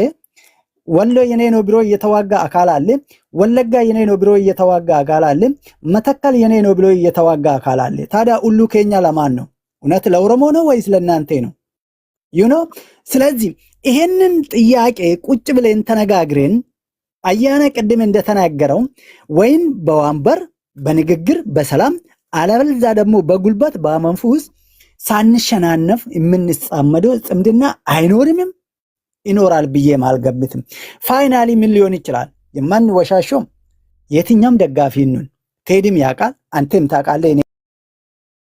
ወሎ የኔ ነው ብሎ እየተዋጋ አካል አለ። ወለጋ የኔ ነው ብሎ እየተዋጋ አካል አለ። መተከል የኔ ነው ብሎ እየተዋጋ አካል አለ። ታዲያ ሁሉ ከኛ ለማን ነው? እውነት ለኦሮሞ ነው ወይስ ለእናንተ ነው? ስለዚህ ይሄንን ጥያቄ ቁጭ ብለን ተነጋግረን አያና ቅድም እንደተናገረው ወይም በዋንበር በንግግር በሰላም አለበለዚያ ደግሞ በጉልበት በመንፈስ ሳንሸናነፍ የምንጻመደው ጽምድና አይኖርምም ይኖራል ብዬ አልገምትም። ፋይናሊ ምን ሊሆን ይችላል? የማንወሻሸው የትኛም ደጋፊ ነን። ቴዲም ያውቃል፣ አንተም ታውቃለህ። እኔ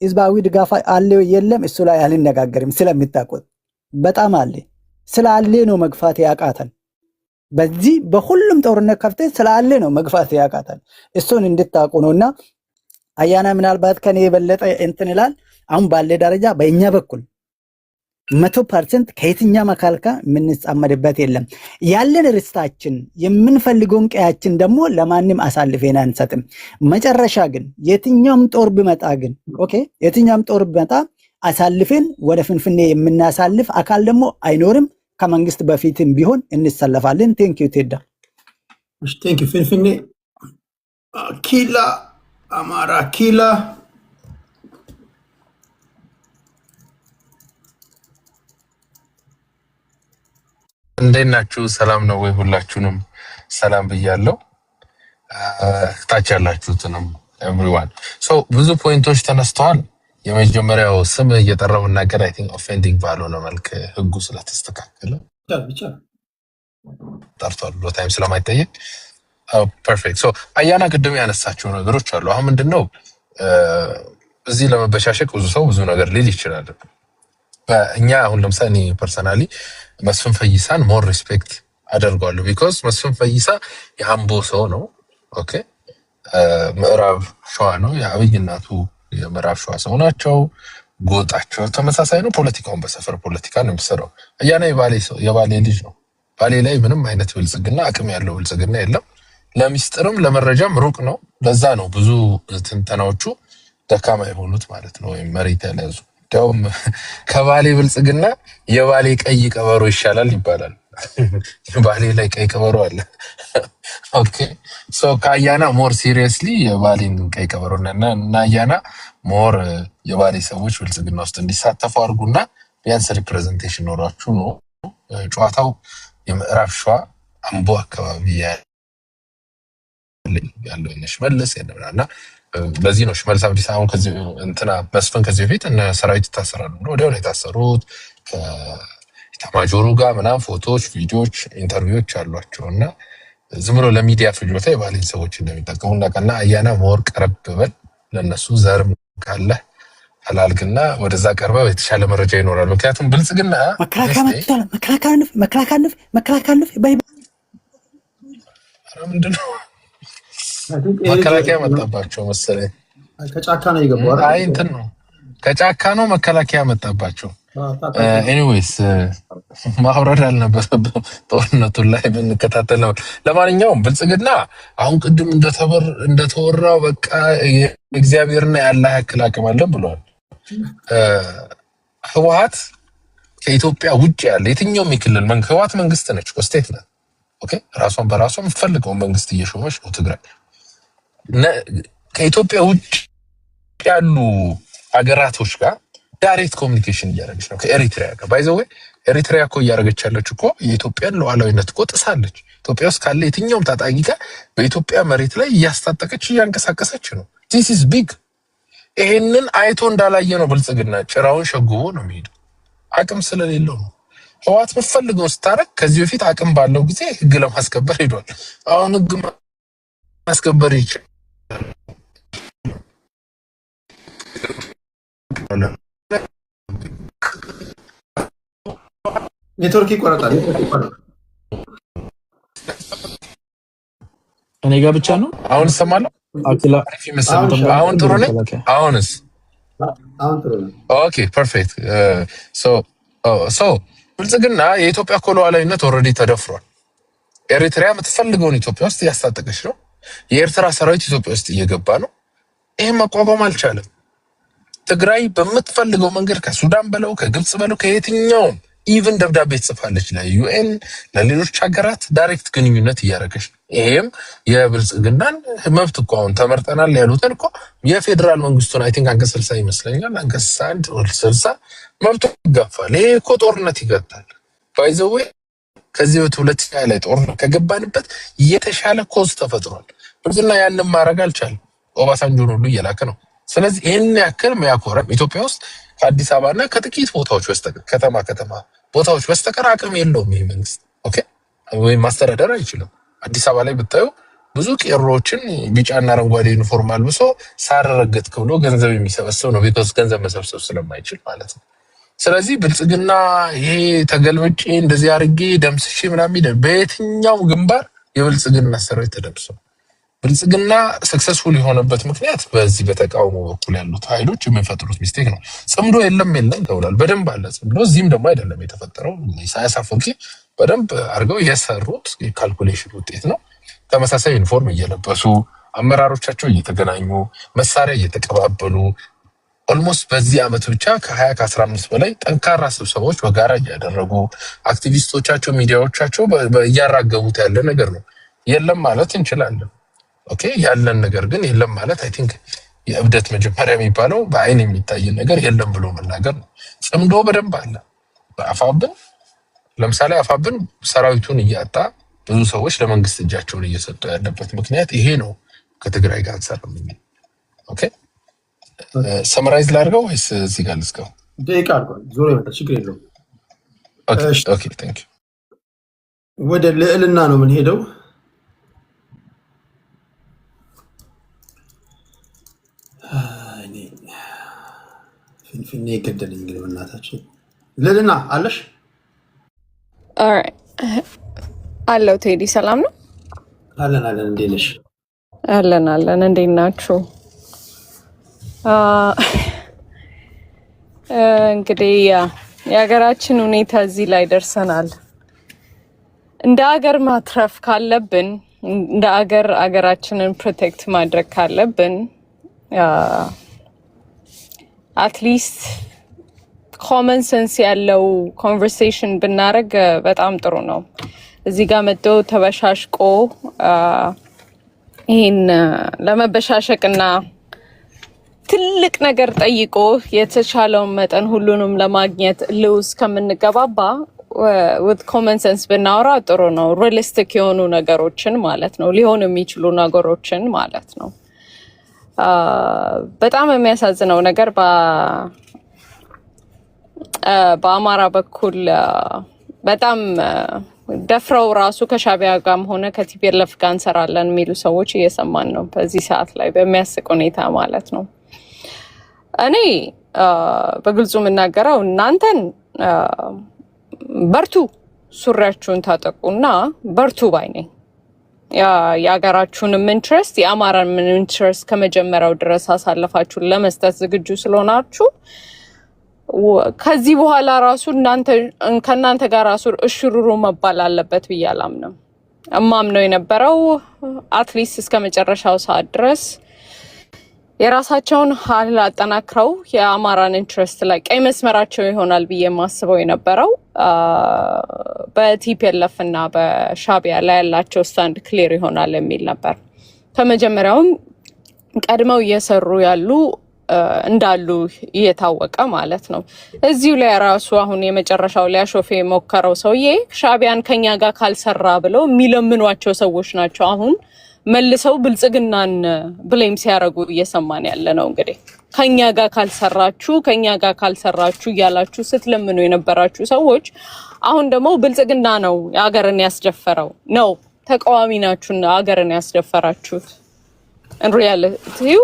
ህዝባዊ ድጋፍ አለ የለም እሱ ላይ አልነጋገርም ስለምታውቁት በጣም አለ። ስላለ ነው መግፋት ያቃተን። በዚህ በሁሉም ጦርነት ከፍተ ስላለ ነው መግፋት ያቃተን። እሱን እንድታውቁ ነውና አያና ምናልባት ከኔ የበለጠ እንትን ይላል። አሁን ባለ ደረጃ በእኛ በኩል 100% ከየትኛም አካል ጋር የምንጻመድበት የለም። ያለን ርስታችን የምንፈልገውን ቀያችን ደግሞ ለማንም አሳልፈን አንሰጥም። መጨረሻ ግን የትኛውም ጦር ቢመጣ ግን ኦኬ የትኛውም ጦር ቢመጣ አሳልፈን ወደ ፍንፍኔ የምናሳልፍ አካል ደግሞ አይኖርም። ከመንግስት በፊትም ቢሆን እንሰለፋለን። ቴንክ ዩ ቴዳ። ቴንክ ዩ ፍንፍኔ ኪላ አማራ ኪላ እንዴት ናችሁ? ሰላም ነው ወይ? ሁላችሁንም ሰላም ብያለሁ። ታች ያላችሁትንም ኤቭሪዋን። ሶ ብዙ ፖይንቶች ተነስተዋል። የመጀመሪያው ስም እየጠራው መናገር አይ ቲንክ ኦፌንዲንግ ባልሆነ መልክ ህጉ ስለተስተካከለ ጠርቷል ብሎ ታይም ስለማይጠየቅ ፐርፌክት። ሶ አያና ቅድም ያነሳቸው ነገሮች አሉ። አሁን ምንድነው እዚህ ለመበሻሸቅ ብዙ ሰው ብዙ ነገር ሊል ይችላል። እኛ አሁን ለምሳሌ እኔ ፐርሰናሊ መስፍን ፈይሳን ሞር ሪስፔክት አደርጋለሁ። ቢኮዝ መስፍን ፈይሳ የአምቦ ሰው ነው። ኦኬ ምዕራብ ሸዋ ነው። የአብይ እናቱ የምዕራብ ሸዋ ሰው ናቸው። ጎጣቸው ተመሳሳይ ነው። ፖለቲካውን በሰፈር ፖለቲካ ነው የሚሰራው። አያና የባሌ ልጅ ነው። ባሌ ላይ ምንም አይነት ብልጽግና አቅም ያለው ብልጽግና የለም። ለሚስጥርም ለመረጃም ሩቅ ነው። ለዛ ነው ብዙ ትንተናዎቹ ደካማ የሆኑት ማለት ነው፣ ወይም መሬት ያልያዙ። እንዲያውም ከባሌ ብልጽግና የባሌ ቀይ ቀበሮ ይሻላል ይባላል። ባሌ ላይ ቀይ ቀበሮ አለ። ኦኬ ሶ ከአያና ሞር ሲሪየስሊ የባሌን ቀይ ቀበሮ እና አያና ሞር የባሌ ሰዎች ብልጽግና ውስጥ እንዲሳተፉ አድርጉና ቢያንስ ሪፕሬዘንቴሽን ኖሯችሁ ነው። ጨዋታው የምዕራብ ሸዋ አምቦ አካባቢ ያለው ሽመልስ ያለና ለዚህ ነው ሽመልስ አብዲስ አሁን ከዚህ እንትና መስፍን ከዚህ በፊት እነ ሰራዊት ታሰራሉ ነው ወዲያው ነው የታሰሩት። ከኢታማጆሩ ጋር ምናምን ፎቶዎች፣ ቪዲዮዎች፣ ኢንተርቪዎች አሏቸውና ዝም ብሎ ለሚዲያ ፍጆታ የባሌን ሰዎች እንደሚጠቀሙ እናቀና። አያና ሞር ቀረብ በል ለነሱ ዘርም ካለ አላልግና ወደዛ ቀርባ የተሻለ መረጃ ይኖራል። ምክንያቱም ብልጽግና መከላከያ ምንድነው መከላከያ መጣባቸው መሰለኝ። ከጫካ ነው የገባው። አይ እንትን ነው ከጫካ ነው መከላከያ መጣባቸው። ኤኒዌይስ ማውረድ አልነበረብንም ጦርነቱን ላይ ብንከታተል ነው። ለማንኛውም ብልጽግና አሁን ቅድም እንደተወራው በቃ እግዚአብሔርና ያላህ ያክል አቅም አለ ብሏል። ህወሓት ከኢትዮጵያ ውጭ ያለ የትኛውም የክልል ህወሓት መንግስት ነች፣ ስቴት ናት። ኦኬ ራሷን በራሷ የምትፈልገው መንግስት እየሾመች ነው ትግራይ። ከኢትዮጵያ ውጭ ያሉ ሀገራቶች ጋር ዳይሬክት ኮሚኒኬሽን እያደረገች ነው ከኤሪትሪያ ጋር። ባይ ዘ ወይ ኤሪትሪያ እኮ እያደረገች ያለች እኮ የኢትዮጵያን ሉዓላዊነት እኮ ጥሳለች። ኢትዮጵያ ውስጥ ካለ የትኛውም ታጣቂ ጋር በኢትዮጵያ መሬት ላይ እያስታጠቀች እያንቀሳቀሰች ነው። ዲስ ኢዝ ቢግ። ይሄንን አይቶ እንዳላየ ነው ብልጽግና ጭራውን ሸጉቦ ነው የሚሄደው። አቅም ስለሌለው ነው። ህወሓት የምትፈልገውን ስታረግ ከዚህ በፊት አቅም ባለው ጊዜ ህግ ለማስከበር ሄዷል። አሁን ህግ ማስከበር ይችላል። ኔትወርክ ይቆረጣል። እኔ ጋር ብቻ ነው አሁን እሰማለሁ። አሁን ጥሩ ነኝ። አሁንስ ኦኬ ፐርፌክት። ሶ ብልጽግና የኢትዮጵያ እኮ ሉዓላዊነት ኦልሬዲ ተደፍሯል። ኤሪትሪያ የምትፈልገውን ኢትዮጵያ ውስጥ እያስታጠቀች ነው። የኤርትራ ሰራዊት ኢትዮጵያ ውስጥ እየገባ ነው። ይሄን መቋቋም አልቻለም። ትግራይ በምትፈልገው መንገድ ከሱዳን በለው ከግብጽ በለው ከየትኛውም ኢቭን ደብዳቤ ትጽፋለች ለዩኤን ለሌሎች ሀገራት ዳይሬክት ግንኙነት እያደረገች ነው። ይሄም የብልጽግናን መብት እኮ አሁን ተመርጠናል ያሉትን እኮ የፌዴራል መንግስቱን አይ ቲንክ አንቀጽ 60 ይመስለኛል አንቀጽ 1 ወር 60 መብቱ ይጋፋል። ይሄ እኮ ጦርነት ይገታል። ባይ ዘ ዌይ ከዚህ በሁለት ላይ ጦርነት ከገባንበት የተሻለ ኮዝ ተፈጥሯል። ብልጽግና ያንን ማድረግ አልቻለም። ኦባሳንጆን ሁሉ እየላከ ነው። ስለዚህ ይሄን ያክል የሚያኮራ ኢትዮጵያ ውስጥ ከአዲስ አበባና ከጥቂት ቦታዎች በስተቀር ከተማ ቦታዎች በስተቀር አቅም የለውም ይሄ መንግስት። ኦኬ ወይም ማስተዳደር አይችልም። አዲስ አበባ ላይ ብታዩ ብዙ ቄሮዎችን ቢጫና አረንጓዴ ዩኒፎርም አልብሶ ሳረረገጥክ ብሎ ገንዘብ የሚሰበስብ ነው። ቢኮዝ ገንዘብ መሰብሰብ ስለማይችል ማለት ነው። ስለዚህ ብልጽግና ይሄ ተገልብጬ እንደዚህ አርጌ ደምስሼ ምናምን በየትኛው ግንባር የብልጽግና ሰራዊት ተደምሰው ብልጽግና ሰክሰስፉል የሆነበት ምክንያት በዚህ በተቃውሞ በኩል ያሉት ኃይሎች የሚፈጥሩት ሚስቴክ ነው። ጽምዶ የለም ተብሏል። በደንብ አለ ጽምዶ። እዚህም ደግሞ አይደለም የተፈጠረው። ኢሳያስ አፈወርቂ በደንብ አድርገው የሰሩት የካልኩሌሽን ውጤት ነው። ተመሳሳይ ዩኒፎርም እየለበሱ አመራሮቻቸው እየተገናኙ መሳሪያ እየተቀባበሉ ኦልሞስት በዚህ አመት ብቻ ከ20 ከ15 በላይ ጠንካራ ስብሰባዎች በጋራ እያደረጉ አክቲቪስቶቻቸው ሚዲያዎቻቸው እያራገቡት ያለ ነገር ነው። የለም ማለት እንችላለን። ኦኬ ያለን ነገር ግን የለም ማለት አይ ቲንክ የእብደት መጀመሪያ የሚባለው በአይን የሚታይ ነገር የለም ብሎ መናገር ነው። ጽምዶ በደንብ አለ። በአፋብን ለምሳሌ አፋብን ሰራዊቱን እያጣ ብዙ ሰዎች ለመንግስት እጃቸውን እየሰጡ ያለበት ምክንያት ይሄ ነው። ከትግራይ ጋር አንሰራም የሚል ኦኬ ሰምራይዝ ላድርገው ወይስ እዚህ ጋር ልስቀው? ደቂቃ አልቋል። ዞሮ ይመጣል። ችግር የለውም። ኦኬ ቴንክ ዩ። ወደ ልዕልና ነው የምንሄደው። ፍንፍኔ የገደለኝ እንግዲህ በእናታችን ልዕልና አለሽ? አለው ቴዲ ሰላም ነው? አለን እንዴት ነሽ? አለን እንዴት ናችሁ? እንግዲህ የሀገራችን ሁኔታ እዚህ ላይ ደርሰናል። እንደ ሀገር ማትረፍ ካለብን እንደ ሀገራችንን ፕሮቴክት ማድረግ ካለብን አትሊስት ኮመን ሴንስ ያለው ኮንቨርሴሽን ብናደርግ በጣም ጥሩ ነው። እዚህ ጋር መጥቶ ተበሻሽቆ ይህን ለመበሻሸቅና ትልቅ ነገር ጠይቆ የተቻለውን መጠን ሁሉንም ለማግኘት ልውስ ከምንገባባ with common sense ብናወራ ጥሩ ነው። ሪሊስቲክ የሆኑ ነገሮችን ማለት ነው፣ ሊሆኑ የሚችሉ ነገሮችን ማለት ነው። በጣም የሚያሳዝነው ነገር በአማራ በኩል በጣም ደፍረው ራሱ ከሻቢያ ጋርም ሆነ ከቲፒኤልኤፍ ጋር እንሰራለን የሚሉ ሰዎች እየሰማን ነው በዚህ ሰዓት ላይ በሚያስቅ ሁኔታ ማለት ነው። እኔ በግልጹ የምናገረው እናንተን በርቱ፣ ሱሪያችሁን ታጠቁና በርቱ ባይ ነኝ። የሀገራችሁንም ኢንትረስት የአማራን ኢንትረስት ከመጀመሪያው ድረስ አሳልፋችሁን ለመስጠት ዝግጁ ስለሆናችሁ ከዚህ በኋላ ራሱ ከእናንተ ጋር ራሱ እሽሩሩ መባል አለበት ብዬ አላምንም። እማምነው የነበረው አትሊስት እስከ መጨረሻው ሰዓት ድረስ የራሳቸውን ኃይል አጠናክረው የአማራን ኢንትረስት ላይ ቀይ መስመራቸው ይሆናል ብዬ የማስበው የነበረው በቲፒኤልኤፍ እና በሻቢያ ላይ ያላቸው ስታንድ ክሊር ይሆናል የሚል ነበር። ከመጀመሪያውም ቀድመው እየሰሩ ያሉ እንዳሉ እየታወቀ ማለት ነው። እዚሁ ላይ ራሱ አሁን የመጨረሻው ሊያሾፍ የሞከረው ሰውዬ ሻዕቢያን ከኛ ጋር ካልሰራ ብለው የሚለምኗቸው ሰዎች ናቸው። አሁን መልሰው ብልጽግናን ብሌም ሲያደርጉ እየሰማን ያለ ነው። እንግዲህ ከኛ ጋር ካልሰራችሁ እያላችሁ ስትለምኑ የነበራችሁ ሰዎች አሁን ደግሞ ብልጽግና ነው ሀገርን ያስደፈረው ነው፣ ተቃዋሚ ናችሁና ሀገርን ያስደፈራችሁት። ሪያሊቲው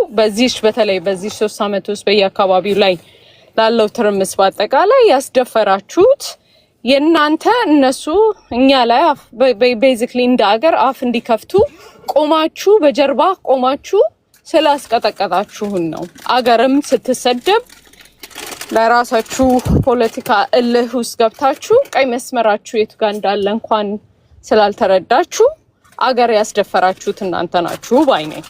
በተለይ በዚህ 3 ዓመት ውስጥ በየአካባቢው ላይ ላለው ትርምስ በአጠቃላይ ያስደፈራችሁት የእናንተ እነሱ እኛ ላይ ቤዚክሊ እንደ ሀገር አፍ እንዲከፍቱ ቆማችሁ በጀርባ ቆማችሁ ስላስቀጠቀጣችሁን ነው። አገርም ስትሰደብ ለራሳችሁ ፖለቲካ እልህ ውስጥ ገብታችሁ ቀይ መስመራችሁ የቱ ጋር እንዳለ እንኳን ስላልተረዳችሁ አገር ያስደፈራችሁት እናንተ ናችሁ ባይ ነኝ።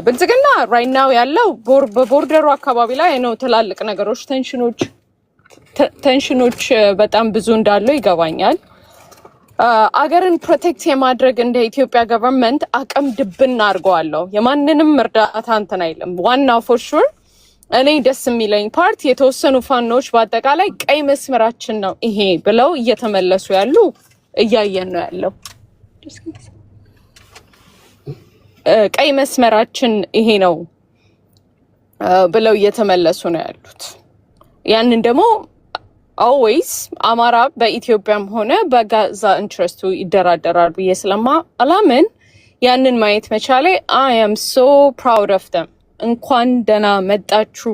ብልጽግና ራይት ናው ያለው በቦርደሩ አካባቢ ላይ ነው። ትላልቅ ነገሮች ቴንሽኖች በጣም ብዙ እንዳለው ይገባኛል። አገርን ፕሮቴክት የማድረግ እንደ ኢትዮጵያ ገቨርንመንት አቅም ድብና አድርገዋለሁ። የማንንም እርዳታ እንትን አይልም። ዋናው ፎር ሹር እኔ ደስ የሚለኝ ፓርት የተወሰኑ ፋኖች በአጠቃላይ ቀይ መስመራችን ነው ይሄ ብለው እየተመለሱ ያሉ እያየን ነው ያለው። ቀይ መስመራችን ይሄ ነው ብለው እየተመለሱ ነው ያሉት። ያንን ደግሞ ኦልዌይስ አማራ በኢትዮጵያም ሆነ በጋዛ ኢንትረስቱ ይደራደራል ብዬ ስለማላምን ያንን ማየት መቻሌ አይ አም ሶ ፕራውድ ኦፍ ደም። እንኳን ደህና መጣችሁ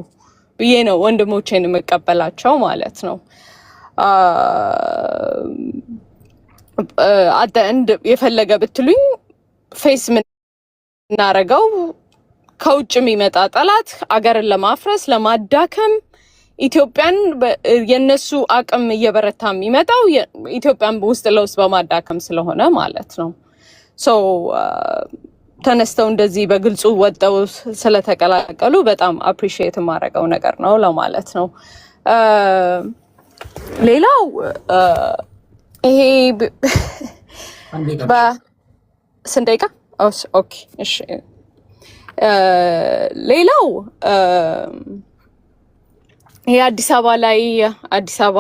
ብዬ ነው ወንድሞቼን የምቀበላቸው ማለት ነው። አደ እንድ የፈለገ ብትሉኝ ፌስ ምናረገው ከውጭ የሚመጣ ጠላት አገርን ለማፍረስ ለማዳከም ኢትዮጵያን የነሱ አቅም እየበረታ የሚመጣው ኢትዮጵያን ውስጥ ለውስጥ በማዳከም ስለሆነ ማለት ነው። ሶ ተነስተው እንደዚህ በግልጹ ወጣው ስለተቀላቀሉ በጣም አፕሪሺየት የማደርገው ነገር ነው ለማለት ነው። ሌላው ይሄ በስንት ደቂቃ? ኦኬ እሺ። ሌላው ይሄ አዲስ አበባ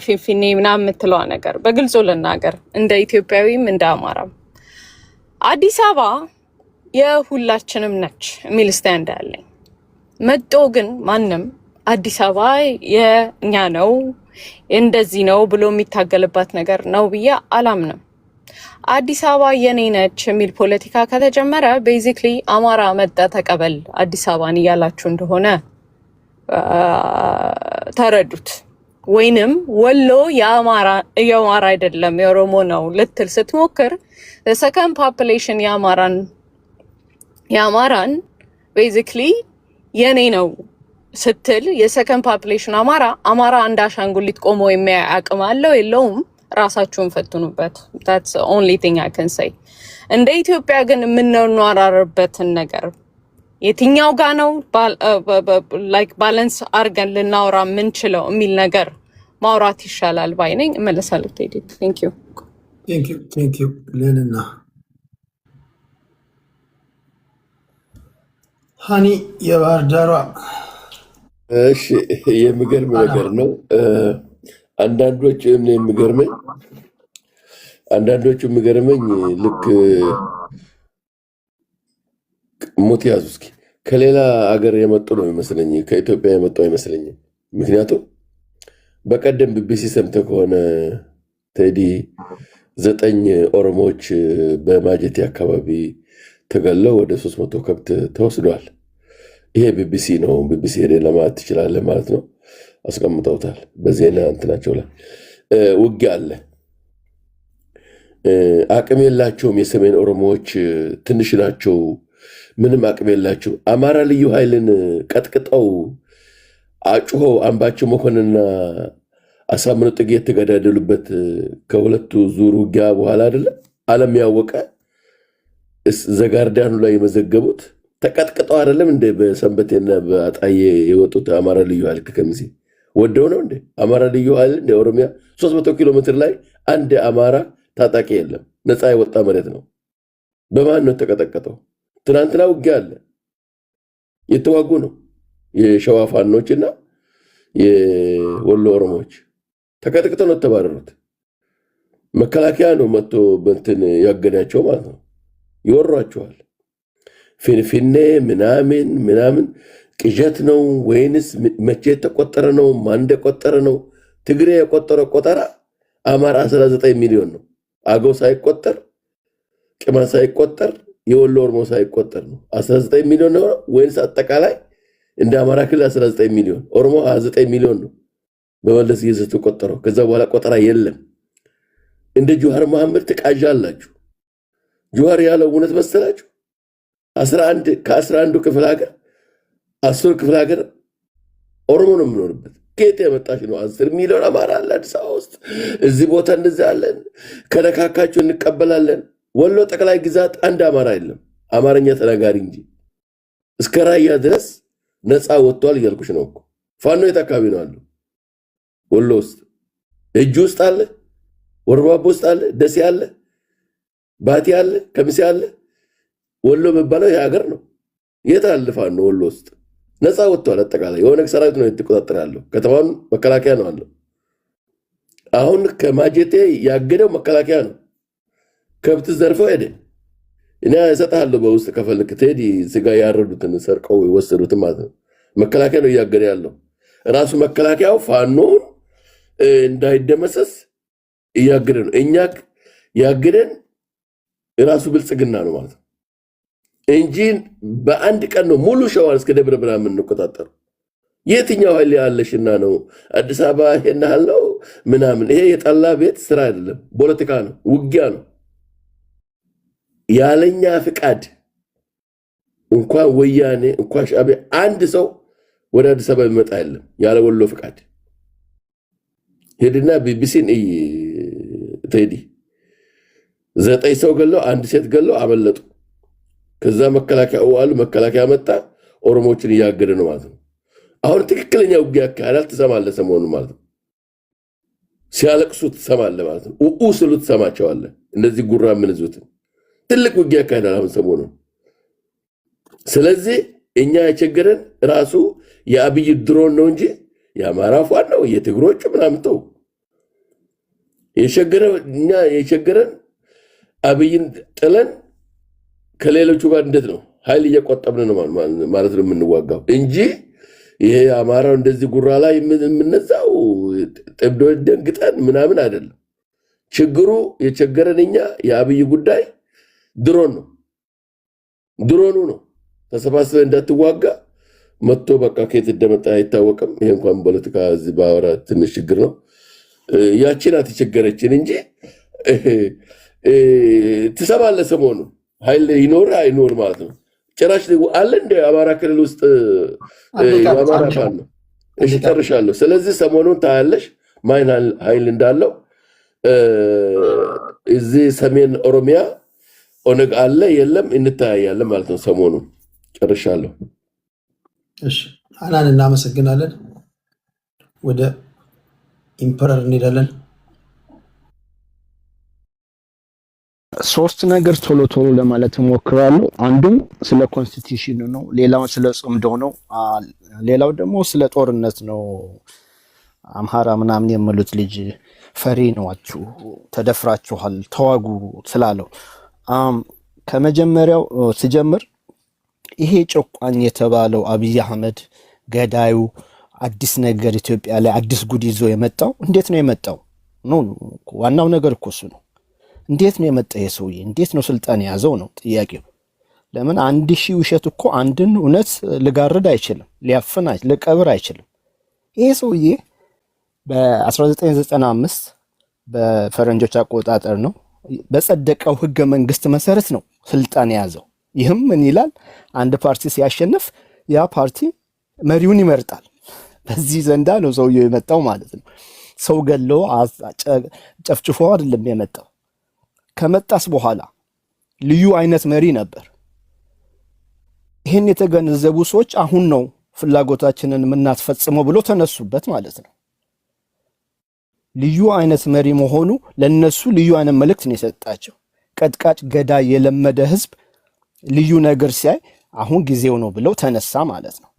ፊንፊኔ ምናምን የምትለዋ ነገር በግልጹ ልናገር፣ እንደ ኢትዮጵያዊም እንደ አማራም አዲስ አበባ የሁላችንም ነች የሚል ስታንድ አለኝ። መጦ ግን ማንም አዲስ አበባ የእኛ ነው እንደዚህ ነው ብሎ የሚታገልባት ነገር ነው ብዬ አላምንም። አዲስ አበባ የኔ ነች የሚል ፖለቲካ ከተጀመረ ቤዚክሊ አማራ መጣ ተቀበል አዲስ አበባን እያላችሁ እንደሆነ ተረዱት። ወይንም ወሎ የአማራ አይደለም የኦሮሞ ነው ልትል ስትሞክር ሰከንድ ፖፑሌሽን የአማራን ቤዚክሊ የኔ ነው ስትል የሰከንድ ፖፑሌሽን አማራ እንደ አሻንጉሊት ቆሞ የሚያይ አቅም አለው የለውም? ራሳችሁን ፈትኑበት። that's the only thing I can say። እንደ ኢትዮጵያ ግን የምንኗራርበትን ነገር የትኛው ጋ ነው ላይክ ባላንስ አርገን ልናወራ የምንችለው የሚል ነገር ማውራት ይሻላል ባይ ነኝ። እመለሳለሁ። ቴዲ ቴንክ ዩ ልልና ሃኒ የባህር ዳሯ። እሺ የሚገርም ነገር ነው። አንዳንዶቹ የሚገርመኝ ልክ ሞት ያዙ እስኪ ከሌላ አገር የመጡ ነው ይመስለኝ፣ ከኢትዮጵያ የመጡ አይመስለኝም። ምክንያቱም በቀደም ቢቢሲ ሰምተህ ከሆነ ቴዲ 9 ኦሮሞዎች በማጀቴ አካባቢ ተገለው ወደ 300 ከብት ተወስደዋል። ይሄ ቢቢሲ ነው። ቢቢሲ ሄደህ ለማለት ትችላለህ ማለት ነው። አስቀምጠውታል በዜና እንትናቸው ላይ። ውጊያ አለ። አቅም የላቸውም። የሰሜን ኦሮሞዎች ትንሽ ናቸው። ምንም አቅም የላቸው። አማራ ልዩ ኃይልን ቀጥቅጠው አጩኸው አምባቸው መኮንንና አሳምነው ጽጌ የተገዳደሉበት ከሁለቱ ዙር ውጊያ በኋላ አይደለም ዓለም ያወቀ ዘጋርዳኑ ላይ የመዘገቡት ተቀጥቅጠው አይደለም እንደ በሰንበቴና በአጣዬ የወጡት አማራ ልዩ ኃይል ከከሚሴ ወደው ነው እንደ አማራ ልዩ ኃይል እንደ ኦሮሚያ 300 ኪሎ ሜትር ላይ አንድ አማራ ታጣቂ የለም። ነፃ የወጣ መሬት ነው። በማን ነው ተቀጠቀጠው? ትናንትና ውጊያ አለ። የተዋጉ ነው። የሸዋ ፋኖችና የወሎ ኦሮሞዎች ተቀጥቅጠው ነው ተባረሩት። መከላከያ ነው መጥቶ በእንትን ያገዳቸው ማለት ነው። ይወሯቸዋል። ፊንፊኔ ምናምን ቅዠት ነው ወይንስ መቼ የተቆጠረ ነው? ማን እንደቆጠረ ነው? ትግሬ የቆጠረ ቆጠራ አማራ 19 ሚሊዮን ነው። አገው ሳይቆጠር፣ ቅማንት ሳይቆጠር፣ የወሎ ኦሮሞ ሳይቆጠር ነው 19 ሚሊዮን ነው ወይንስ አጠቃላይ እንደ አማራ ክልል 19 ሚሊዮን? ኦሮሞ 29 ሚሊዮን ነው በመለስ ጊዜ ተቆጠረው። ከዛ በኋላ ቆጠራ የለም። እንደ ጁሃር መሐመድ ትቃዣላችሁ። ጁሃር ያለው እውነት መሰላችሁ? 11 ከ11 ክፍለ ሀገር 10 ክፍለ ሀገር ኦሮሞ ነው የምኖርበት። ከየት የመጣች ነው? 10 ሚሊዮን አማራ አለ አዲስ አበባ ውስጥ። እዚህ ቦታ እንደዚህ አለን፣ ከነካካችሁ እንቀበላለን። ወሎ ጠቅላይ ግዛት አንድ አማራ የለም፣ አማርኛ ተናጋሪ እንጂ። እስከ ራያ ድረስ ነፃ ወጥቷል እያልኩሽ ነው እኮ። ፋኖ የት አካባቢ ነው አለው? ወሎ ውስጥ፣ እጅ ውስጥ አለ፣ ወርባቦ ውስጥ አለ፣ ደሴ አለ፣ ባቲ አለ፣ ከሚሴ አለ። ወሎ የሚባለው የሀገር ነው። የት አለ ፋኖ? ወሎ ውስጥ ነፃ ወጥቷል። አጠቃላይ የኦነግ ሰራዊት ነው የተቆጣጠረ ያለው። ከተማውን መከላከያ ነው አለው። አሁን ከማጀቴ ያገደው መከላከያ ነው። ከብት ዘርፈው ሄደ። እኔ እሰጥሃለሁ በውስጥ ከፈልክ ቴዲ ስጋ ያረዱትን ሰርቀው የወሰዱትን ማለት ነው። መከላከያ ነው እያገደ ያለው። ራሱ መከላከያው ፋኖን እንዳይደመሰስ እያገደ ነው። እኛ ያገደን ራሱ ብልጽግና ነው ማለት ነው እንጂ በአንድ ቀን ነው ሙሉ ሸዋን እስከ ደብረ ብርሃን የምንቆጣጠሩ። የትኛው ኃይል ያለሽና ነው አዲስ አበባ ይሄን ያለው ምናምን? ይሄ የጠላ ቤት ስራ አይደለም፣ ፖለቲካ ነው፣ ውጊያ ነው። ያለኛ ፍቃድ እንኳን ወያኔ እንኳን ሻዕቢያ አንድ ሰው ወደ አዲስ አበባ ይመጣ የለም ያለ ወሎ ፍቃድ። ሄድና ቢቢሲን ቴዲ 9 ሰው ገለው 1 ሴት ገለው አመለጡ። ከዛ መከላከያ ዋሉ መከላከያ መጣ፣ ኦሮሞችን እያገደ ነው ማለት ነው። አሁን ትክክለኛ ውጊያ ያካሄዳል። ትሰማለህ ሰሞኑን ማለት ነው። ሲያለቅሱ ትሰማለህ ማለት ነው። ስሉ ትሰማቸዋለህ። እነዚህ ጉራ ምንዙትን ትልቅ ውጊያ ያካሄዳል አሁን ሰሞኑን። ስለዚህ እኛ የቸገረን ራሱ የአብይ ድሮን ነው እንጂ የአማራ ፋኖ ነው የትግሮቹ ምናምን ተው። እኛ የቸገረን አብይን ጥለን ከሌሎቹ ጋር እንዴት ነው ኃይል እየቆጠብን ነው ማለት ነው የምንዋጋው እንጂ ይሄ አማራው እንደዚህ ጉራ ላይ የምንነዛው ጥብዶ ደንግጠን ምናምን አይደለም። ችግሩ የቸገረን እኛ የአብይ ጉዳይ ድሮን ነው። ድሮኑ ነው ተሰባስበ እንዳትዋጋ መጥቶ በቃ ከየት እንደመጣ አይታወቅም። ይሄ እንኳን ፖለቲካ እዚህ ባወራ ትንሽ ችግር ነው። ያቺን አትቸገረችን እንጂ ትሰማለህ ሰሞኑን ኃይል ይኖር አይኖር ማለት ነው። ጭራሽ አለ እንደ አማራ ክልል ውስጥ የአማራ ፋኖ ነው። እሺ ጨርሻለሁ። ስለዚህ ሰሞኑን ታያለሽ ማን ኃይል እንዳለው። እዚህ ሰሜን ኦሮሚያ ኦነግ አለ የለም እንታያያለን ማለት ነው። ሰሞኑን ጨርሻለሁ። እሺ አናን እናመሰግናለን። ወደ ኢምፐረር እንሄዳለን። 3 ነገር ቶሎ ቶሎ ለማለት እሞክራለሁ። አንዱ ስለ ኮንስቲቱሽን ነው፣ ሌላው ስለ ጽምዶ ነው፣ ሌላው ደግሞ ስለ ጦርነት ነው። አምሃራ ምናምን የምሉት ልጅ ፈሪ ነዋችሁ፣ ተደፍራችኋል፣ ተዋጉ ስላለው ከመጀመሪያው ስጀምር ይሄ ጨቋኝ የተባለው አብይ አህመድ ገዳዩ አዲስ ነገር ኢትዮጵያ ላይ አዲስ ጉድ ይዞ የመጣው እንዴት ነው የመጣው? ዋናው ነገር እኮ እሱ ነው። እንዴት ነው የመጣ ይሄ ሰውዬ? እንዴት ነው ስልጣን የያዘው ነው ጥያቄው። ለምን 1000 ውሸት እኮ አንድን እውነት ልጋርድ አይችልም፣ ሊያፍን ልቀብር አይችልም። ይሄ ሰውዬ በ1995 በፈረንጆች አቆጣጠር ነው በጸደቀው ህገ መንግስት መሰረት ነው ስልጣን የያዘው። ይህም ምን ይላል? አንድ ፓርቲ ሲያሸንፍ ያ ፓርቲ መሪውን ይመርጣል። በዚህ ዘንዳ ነው ሰውየው የመጣው ማለት ነው። ሰው ገለው ጨፍጭፎ አይደለም የመጣው። ከመጣስ በኋላ ልዩ አይነት መሪ ነበር። ይህን የተገነዘቡ ሰዎች አሁን ነው ፍላጎታችንን የምናስፈጽመው ብሎ ተነሱበት ማለት ነው። ልዩ አይነት መሪ መሆኑ ለነሱ ልዩ አይነት መልእክት ነው የሰጣቸው። ቀጥቃጭ ገዳይ የለመደ ህዝብ ልዩ ነገር ሲያይ አሁን ጊዜው ነው ብለው ተነሳ ማለት ነው።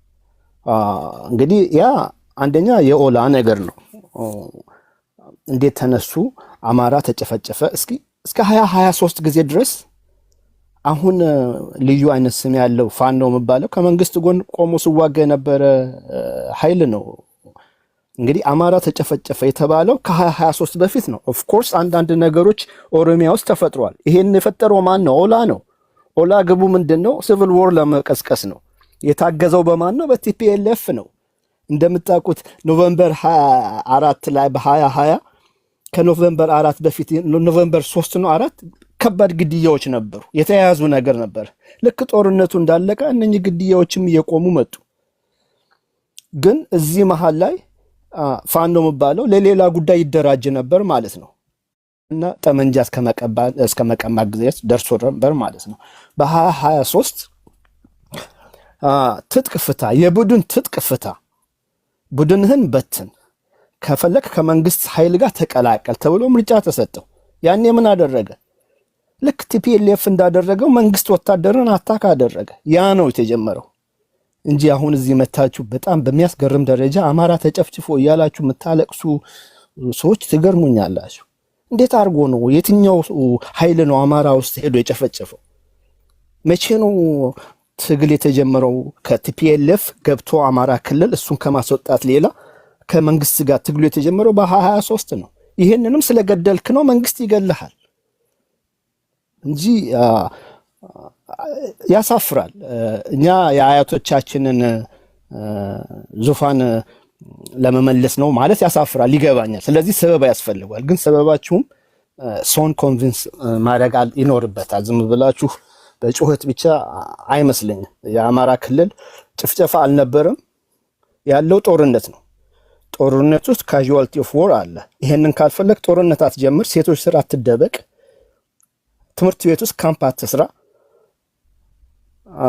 እንግዲህ ያ አንደኛ የኦላ ነገር ነው። እንዴት ተነሱ? አማራ ተጨፈጨፈ። እስከ 2023 ጊዜ ድረስ አሁን ልዩ አይነት ስም ያለው ፋኖ የሚባለው ከመንግስት ጎን ቆሞ ሲዋጋ የነበረ ኃይል ነው። እንግዲህ አማራ ተጨፈጨፈ የተባለው ከ2023 በፊት ነው። ኦፍ ኮርስ አንዳንድ ነገሮች ኦሮሚያ ውስጥ ተፈጥሯል። ይሄን የፈጠረው ማን ነው? ኦላ ነው። ኦላ ግቡ ምንድነው? ሲቪል ዎር ለመቀስቀስ ነው። የታገዘው በማን ነው? በቲፒኤልኤፍ ነው። እንደምታውቁት ኖቬምበር 24 ላይ በ2020 ከኖቬምበር 4 በፊት ኖቬምበር 3 ነው 4 ከባድ ግድያዎች ነበሩ። የተያያዙ ነገር ነበር። ልክ ጦርነቱ እንዳለቀ እነኚህ ግድያዎችም እየቆሙ መጡ። ግን እዚህ መሃል ላይ ፋኖ የሚባለው ለሌላ ጉዳይ ይደራጅ ነበር ማለት ነው እና ጠመንጃ እስከ መቀማት ጊዜ ደርሶ ነበር ማለት ነው። በ2023 ትጥቅ ፍታ፣ የቡድን ትጥቅ ፍታ፣ ቡድንህን በትን፣ ከፈለክ ከመንግስት ኃይል ጋር ተቀላቀል ተብሎ ምርጫ ተሰጠው። ያኔ ምን አደረገ? ልክ ቲፒኤልኤፍ እንዳደረገው መንግስት ወታደርን አታክ አደረገ። ያ ነው የተጀመረው እንጂ አሁን እዚህ መታችሁ በጣም በሚያስገርም ደረጃ አማራ ተጨፍጭፎ እያላችሁ የምታለቅሱ ሰዎች ትገርሙኛላችሁ። እንዴት አድርጎ ነው? የትኛው ኃይል ነው አማራ ውስጥ ሄዶ የጨፈጨፈው? መቼ ነው ትግል የተጀመረው? ከቲፒኤልኤፍ ገብቶ አማራ ክልል እሱን ከማስወጣት ሌላ ከመንግስት ጋር ትግሉ የተጀመረው በ2023 ነው። ይህንንም ስለገደልክ ነው መንግስት ይገልሃል እንጂ ያሳፍራል። እኛ የአያቶቻችንን ዙፋን ለመመለስ ነው ማለት ያሳፍራል፣ ይገባኛል። ስለዚህ ሰበብ ያስፈልጋል። ግን ሰበባችሁም ሰውን ኮንቪንስ ማድረግ ይኖርበታል። ዝም ብላችሁ በጩኸት ብቻ አይመስለኝም። የአማራ ክልል ጭፍጨፋ አልነበረም ያለው ጦርነት ነው። ጦርነት ውስጥ ካዥዋልቲ ኦፍ ዎር አለ። ይሄንን ካልፈለግ ጦርነት አትጀምር። ሴቶች ስራ አትደበቅ። ትምህርት ቤት ውስጥ ካምፕ አትስራ።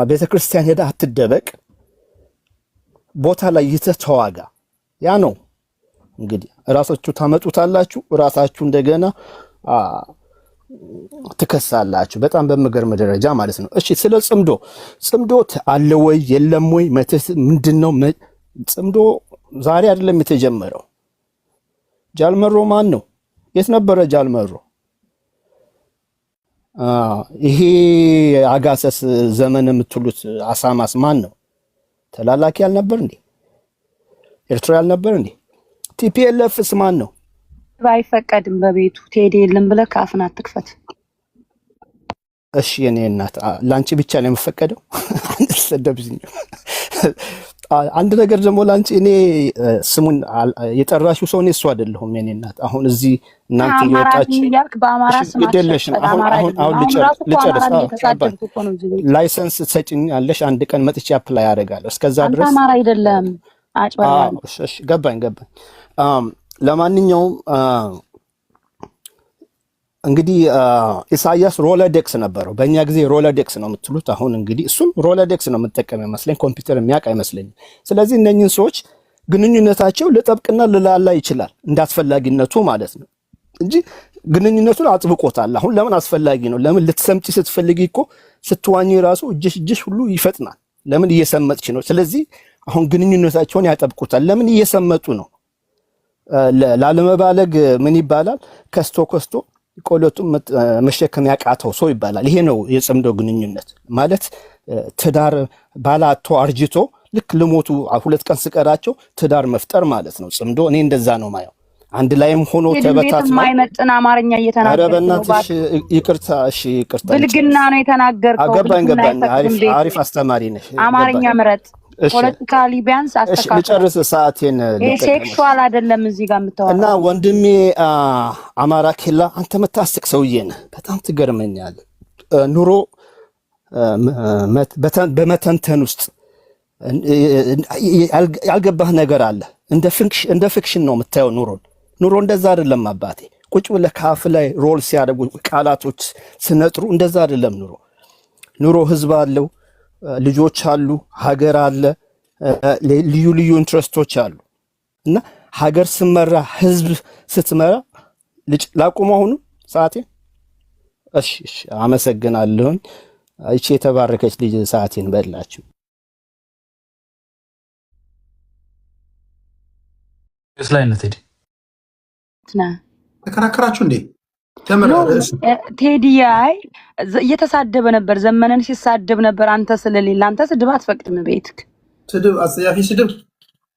ቤተክርስቲያን ሄዳ አትደበቅ። ቦታ ላይ ይተህ ተዋጋ። ያ ነው እንግዲህ ራሳችሁ ታመጡታላችሁ፣ ራሳችሁ እንደገና ትከሳላችሁ። በጣም በሚገርም ደረጃ ማለት ነው። እሺ ስለ ጽምዶ አለ ወይ የለም ወይ? ምንድነው ጽምዶ? ዛሬ አይደለም የተጀመረው። ጃልመሮ ማን ነው? የት ነበረ ጃልመሮ? ይሄ አጋሰስ ዘመን የምትሉት አሳማስ ማን ነው? ተላላኪ አልነበር እንዴ? ኤርትራ አልነበር እንዴ? ቲፒኤልኤፍስ ማን ነው? አይፈቀድም በቤቱ ቴዲ የለም ብለህ ከአፍን አትክፈት። እሺ የኔ እናት ላንቺ ብቻ ነው የምፈቀደው? አንሰደብኝ። አንድ ነገር ደግሞ ላንቺ እኔ ስሙን የጠራሽው ሰው እኔ እሱ አይደለሁም የኔ እናት። አሁን እዚህ እናንተ ይወጣች ግዴለሽም። አሁን ልጨርስ። ላይሰንስ ትሰጪኛለሽ? አንድ ቀን መጥቼ አፕላይ አደርጋለሁ። እስከዛ ድረስ አማራ አይደለም አጭበርባሪ። እሺ ገባኝ። ለማንኛውም እንግዲህ ኢሳያስ ሮለዴክስ ነበረው። በእኛ ጊዜ ሮለዴክስ ነው የምትሉት። አሁን እንግዲህ እሱም ሮለዴክስ ነው የምጠቀም ይመስለኝ፣ ኮምፒውተር የሚያውቅ አይመስለኝም። ስለዚህ እነኝህን ሰዎች ግንኙነታቸው ልጠብቅና ልላላ ይችላል እንዳስፈላጊነቱ ማለት ነው እንጂ ግንኙነቱን አጥብቆታል። አሁን ለምን አስፈላጊ ነው? ለምን ልትሰምጪ ስትፈልጊ እኮ ስትዋኝ ራሱ እጅሽ ሁሉ ይፈጥናል። ለምን እየሰመጥች ነው። ስለዚህ አሁን ግንኙነታቸውን ያጠብቁታል። ለምን እየሰመጡ ነው? ላለመባለግ ምን ይባላል? ከስቶ ቆሎቱን መሸከም ያቃተው ሰው ይባላል። ይሄ ነው የጽምዶ ግንኙነት ማለት። ትዳር ባላቶ አርጅቶ ልክ ልሞቱ 2 ቀን ስቀራቸው ትዳር መፍጠር ማለት ነው ጽምዶ። እኔ እንደዛ ነው ማየው። አንድ ላይም ሆኖ ተበታት ነው። ማይመጥን አማርኛ እየተናገረ ነው። በእናትሽ ይቅርታ። እሺ ይቅርታ። ብልግና ነው የተናገርከው። ገባኝ። አሪፍ አስተማሪ ነሽ። አማርኛ ምረጥ። ፖለቲካሊ ቢያንስ አስተካክል። ልጨርስ ሰዓቴን። ሴክሹዋል አይደለም እዚህ ጋር የምታወራው። እና ወንድሜ አማራ ኬላ አንተ መታስቅ ሰውዬ ነህ። በጣም ትገርመኛለህ። ኑሮ በመተንተን ውስጥ ያልገባህ ነገር አለ። እንደ ፊክሽን ነው የምታየው ኑሮ እንደዛ አይደለም አባቴ። ቁጭ ብለህ ካፍ ላይ ሮል ሲያደርጉ ቃላቶች ስነጥሩ እንደዛ አይደለም ኑሮ ህዝብ አለው፣ ልጆች አሉ፣ ሀገር አለ፣ ልዩ ኢንትረስቶች አሉ። እና ሀገር ስመራ ህዝብ ስትመራ ላቁም አሁኑ ሰዓቴ። እሺ አመሰግናለሁኝ። እቺ የተባረከች ልጅ ሰዓቴን በላችሁ። ስላይነት ቴዲ ተከራከራችሁ እንዴ? ተመራ ቴዲ አይ እየተሳደበ ነበር፣ ዘመነን ሲሳደብ ነበር። አንተ ስለሌለ አንተ ስድብ አትፈቅድም ቤትክ። ስድብ አስያፊ ስድብ።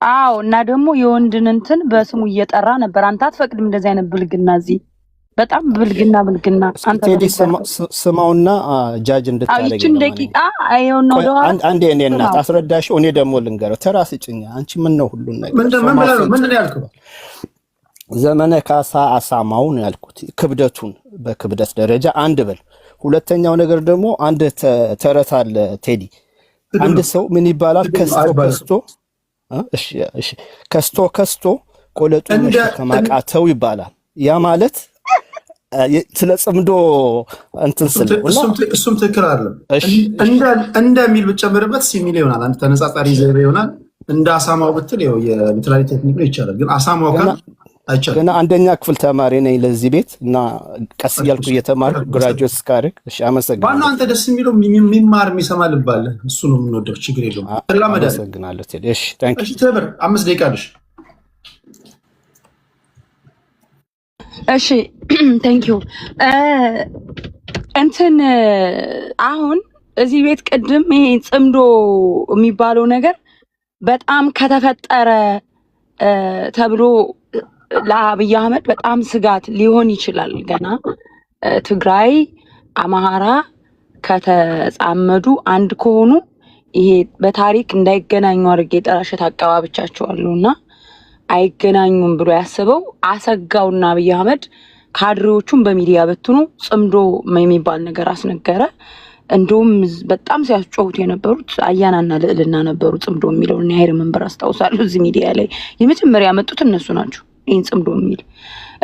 አዎ እና ደግሞ የወንድን እንትን በስሙ እየጠራ ነበር። አንተ አትፈቅድም እንደዚህ አይነት ብልግና። እዚህ በጣም ብልግና አንተ ቴዲ ስማውና ጃጅ እንድታረጋግጥ ይችን ደቂቃ አይውና ወደኋላ አንዴ እኔ እናት አስረዳሽ። እኔ ደግሞ ልንገረው ተራስ ጭኛ አንቺ ምን ነው ሁሉን ነገር ምን ነው ያልከው? ዘመነ ካሳ አሳማው ነው ያልኩት። ክብደቱን በክብደት ደረጃ አንድ በል። ሁለተኛው ነገር ደግሞ አንድ ተረት አለ ቴዲ። አንድ ሰው ምን ይባላል? ከስቶ ቆለጡን ከማቃተው ይባላል። ያ ማለት ስለ ጽምዶ እንትን ስለውና እሱም ትክክል አይደለም። እንደሚል ብጨምርበት ሲሚል ይሆናል። አንተ ተነጻጻሪ ዘይቤ ይሆናል። እንደ አሳማው ብትል ይኸው የሊትራሊ ቴክኒክ ነው ይቻላል። ግን አሳማው ካል አይቻልም። ገና አንደኛ ክፍል ተማሪ ነኝ ለዚህ ቤት እና ቀስ እያልኩ እየተማርኩ ግራጁዌት እስካደርግ። እሺ አመሰግናለሁ። ዋናው አንተ ደስ የሚለው የሚማር የሚሰማ ልብ አለ። እሱ ነው የምንወደው። ችግር የለውም። አመሰግናለሁ ቴዲ። እሺ ታንክ ዩ። እሺ ተበር 5 ደቂቃ አለሽ። እሺ ታንክ ዩ። እንትን አሁን እዚህ ቤት ቅድም ይሄ ጽምዶ የሚባለው ነገር በጣም ከተፈጠረ ተብሎ ለአብይ አህመድ በጣም ስጋት ሊሆን ይችላል። ገና ትግራይ አማራ ከተጻመዱ አንድ ከሆኑ ይሄ በታሪክ እንዳይገናኙ አድርጌ ጠራሸት አቀባብቻቸዋለሁና አይገናኙም ብሎ ያስበው አሰጋውና አብይ አህመድ ካድሬዎቹን በሚዲያ በትኑ ጽምዶ የሚባል ነገር አስነገረ። እንደውም በጣም ሲያስጮሁት የነበሩት አያናና ልዕልና ነበሩ። ጽምዶ የሚለውን ያይር መንበር አስታውሳለሁ። እዚህ ሚዲያ ላይ የመጀመሪያ ያመጡት እነሱ ናቸው ይሄን ጽምዶ የሚል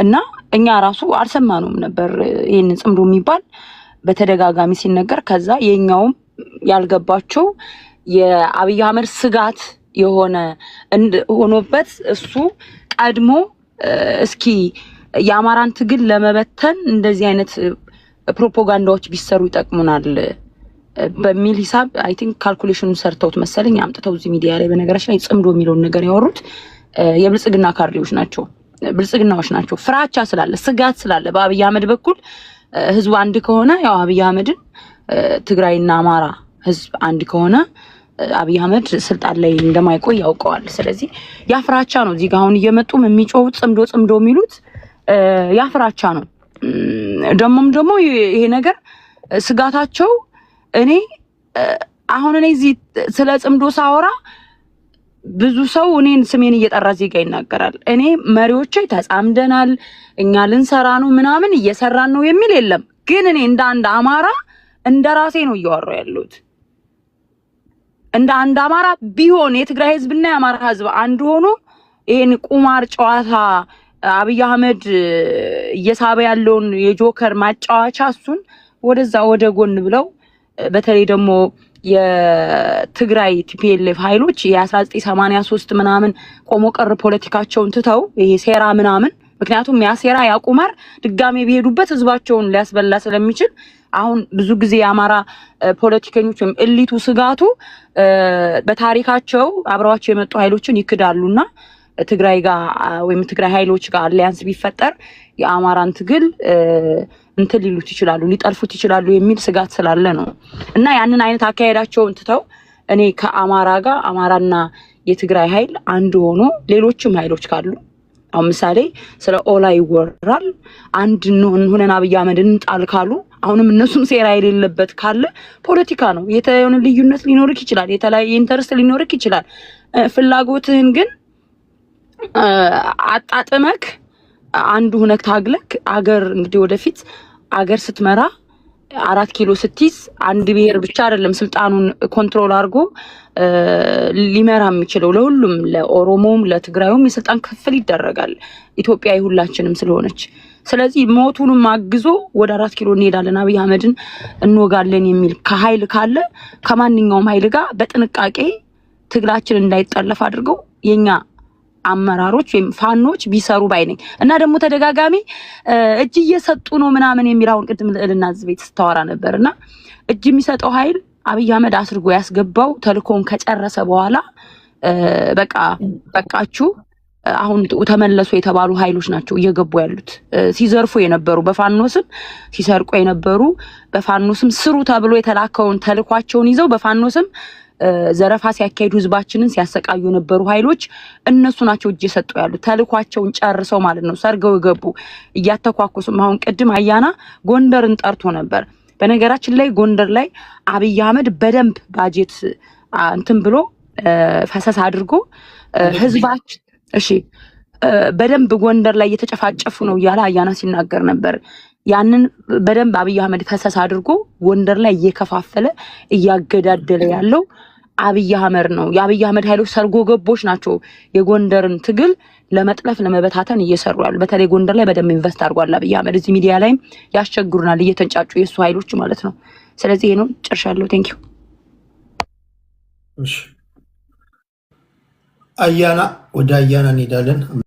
እና እኛ ራሱ አልሰማነውም ነበር ይሄን ጽምዶ የሚባል በተደጋጋሚ ሲነገር። ከዛ የኛውም ያልገባቸው የአብይ አህመድ ስጋት የሆነ ሆኖበት እሱ ቀድሞ እስኪ የአማራን ትግል ለመበተን እንደዚህ አይነት ፕሮፓጋንዳዎች ቢሰሩ ይጠቅሙናል በሚል ሂሳብ አይ ቲንክ ካልኩሌሽኑን ሰርተውት መሰለኝ አምጥተው እዚህ ሚዲያ ላይ በነገራችን ላይ ጽምዶ የሚለውን ነገር ያወሩት የብልጽግና ካድሬዎች ናቸው፣ ብልጽግናዎች ናቸው። ፍራቻ ስላለ ስጋት ስላለ በአብይ አህመድ በኩል ህዝቡ አንድ ከሆነ ያው አብይ አህመድን ትግራይና አማራ ህዝብ አንድ ከሆነ አብይ አህመድ ስልጣን ላይ እንደማይቆይ ያውቀዋል። ስለዚህ ያ ፍራቻ ነው። እዚህ ጋር አሁን እየመጡም የሚጮሁት ጽምዶ የሚሉት ያ ፍራቻ ነው። ደግሞ ይሄ ነገር ስጋታቸው እኔ እዚህ ስለ ጽምዶ ሳወራ ብዙ ሰው እኔን ስሜን እየጠራ ዜጋ ይናገራል። እኔ መሪዎቼ ተጻምደናል፣ እኛ ልንሰራ ነው ምናምን እየሰራን ነው የሚል የለም። ግን እኔ እንደ አንድ አማራ እንደ ራሴ ነው እያወራሁ ያለሁት። እንደ አንድ አማራ ቢሆን የትግራይ ህዝብና የአማራ ህዝብ አንድ ሆኖ ይሄን ቁማር ጨዋታ አብይ አህመድ እየሳበ ያለውን የጆከር ማጫወቻ እሱን ወደዛ ወደ ጎን ብለው በተለይ ደግሞ የትግራይ ቲፒኤልኤፍ ኃይሎች የ1983 ምናምን ቆሞ ቀር ፖለቲካቸውን ትተው ይሄ ሴራ ምናምን ምክንያቱም ያ ሴራ ያ ቁማር ድጋሜ ቢሄዱበት ህዝባቸውን ሊያስበላ ስለሚችል አሁን ብዙ ጊዜ የአማራ ፖለቲከኞች ወይም እሊቱ ስጋቱ በታሪካቸው አብረዋቸው የመጡ ኃይሎችን ይክዳሉና ትግራይ ጋር ወይም ትግራይ ኃይሎች ጋር አሊያንስ ቢፈጠር የአማራን ትግል እንትን ሊሉት ይችላሉ፣ ሊጠልፉት ይችላሉ የሚል ስጋት ስላለ ነው። እና ያንን አይነት አካሄዳቸውን ትተው እኔ ከአማራ ጋር አማራና የትግራይ ኃይል አንድ ሆኖ ሌሎችም ኃይሎች ካሉ አሁን ምሳሌ ስለ ኦላ ይወራል አንድ ሆነን አብይ አህመድን እንጣል ካሉ አሁንም እነሱም ሴራ የሌለበት ካለ ፖለቲካ ነው። የሆነ ልዩነት ሊኖርክ ይችላል፣ የተለያየ ኢንተረስት ሊኖርክ ይችላል። ፍላጎትህን ግን አጣጥመክ አንዱ ሆነክ ታግለክ አገር እንግዲህ ወደፊት አገር ስትመራ 4 ኪሎ ስትይዝ አንድ ብሔር ብቻ አይደለም ስልጣኑን ኮንትሮል አድርጎ ሊመራ የሚችለው ለሁሉም ለኦሮሞም ለትግራዩም የስልጣን ክፍል ይደረጋል። ኢትዮጵያ ሁላችንም ስለሆነች ስለዚህ ሞቱንም አግዞ ወደ 4 ኪሎ እንሄዳለን አብይ አህመድን እንወጋለን የሚል ከኃይል ካለ ከማንኛውም ኃይል ጋር በጥንቃቄ ትግላችን እንዳይጣለፍ አድርገው የኛ አመራሮች ወይም ፋኖች ቢሰሩ ባይነኝ እና ደግሞ ተደጋጋሚ እጅ እየሰጡ ነው ምናምን የሚራውን ቅድም ልዕልና ቤት ስታወራ ነበርና እጅ የሚሰጠው ኃይል አብይ አህመድ አስርጎ ያስገባው ተልኮን ከጨረሰ በኋላ በቃ በቃችሁ አሁን ተመለሱ የተባሉ ኃይሎች ናቸው እየገቡ ያሉት። ሲዘርፉ የነበሩ በፋኖስም ሲሰርቁ የነበሩ በፋኖስም ስሩ ተብሎ የተላከውን ተልኳቸውን ይዘው በፋኖስም ዘረፋ ሲያካሂዱ ህዝባችንን ሲያሰቃዩ የነበሩ ኃይሎች እነሱ ናቸው እጅ የሰጡ ያሉት ተልኳቸውን ጨርሰው ማለት ነው። ሰርገው ገቡ እያተኳኩሱም። አሁን ቅድም አያና ጎንደርን ጠርቶ ነበር። በነገራችን ላይ ጎንደር ላይ አብይ አህመድ በደንብ ባጀት እንትን ብሎ ፈሰስ አድርጎ ህዝባችን እሺ በደንብ ጎንደር ላይ እየተጨፋጨፉ ነው እያለ አያና ሲናገር ነበር። ያንን በደንብ አብይ አህመድ ፈሰስ አድርጎ ጎንደር ላይ እየከፋፈለ እያገዳደለ ያለው አብይ አህመድ ነው። የአብይ አህመድ ኃይሎች ሰርጎ ገቦች ናቸው የጎንደርን ትግል ለመጥለፍ ለመበታተን እየሰሩ ያሉ። በተለይ ጎንደር ላይ በደንብ ኢንቨስት አድርጓል አብይ አህመድ። እዚህ ሚዲያ ላይም ያስቸግሩናል እየተንጫጩ የሱ ኃይሎች ማለት ነው። ስለዚህ ይሄ ነው ጨርሻለሁ። ቴንክ ዩ። እሺ አያና ወደ አያና እንሄዳለን።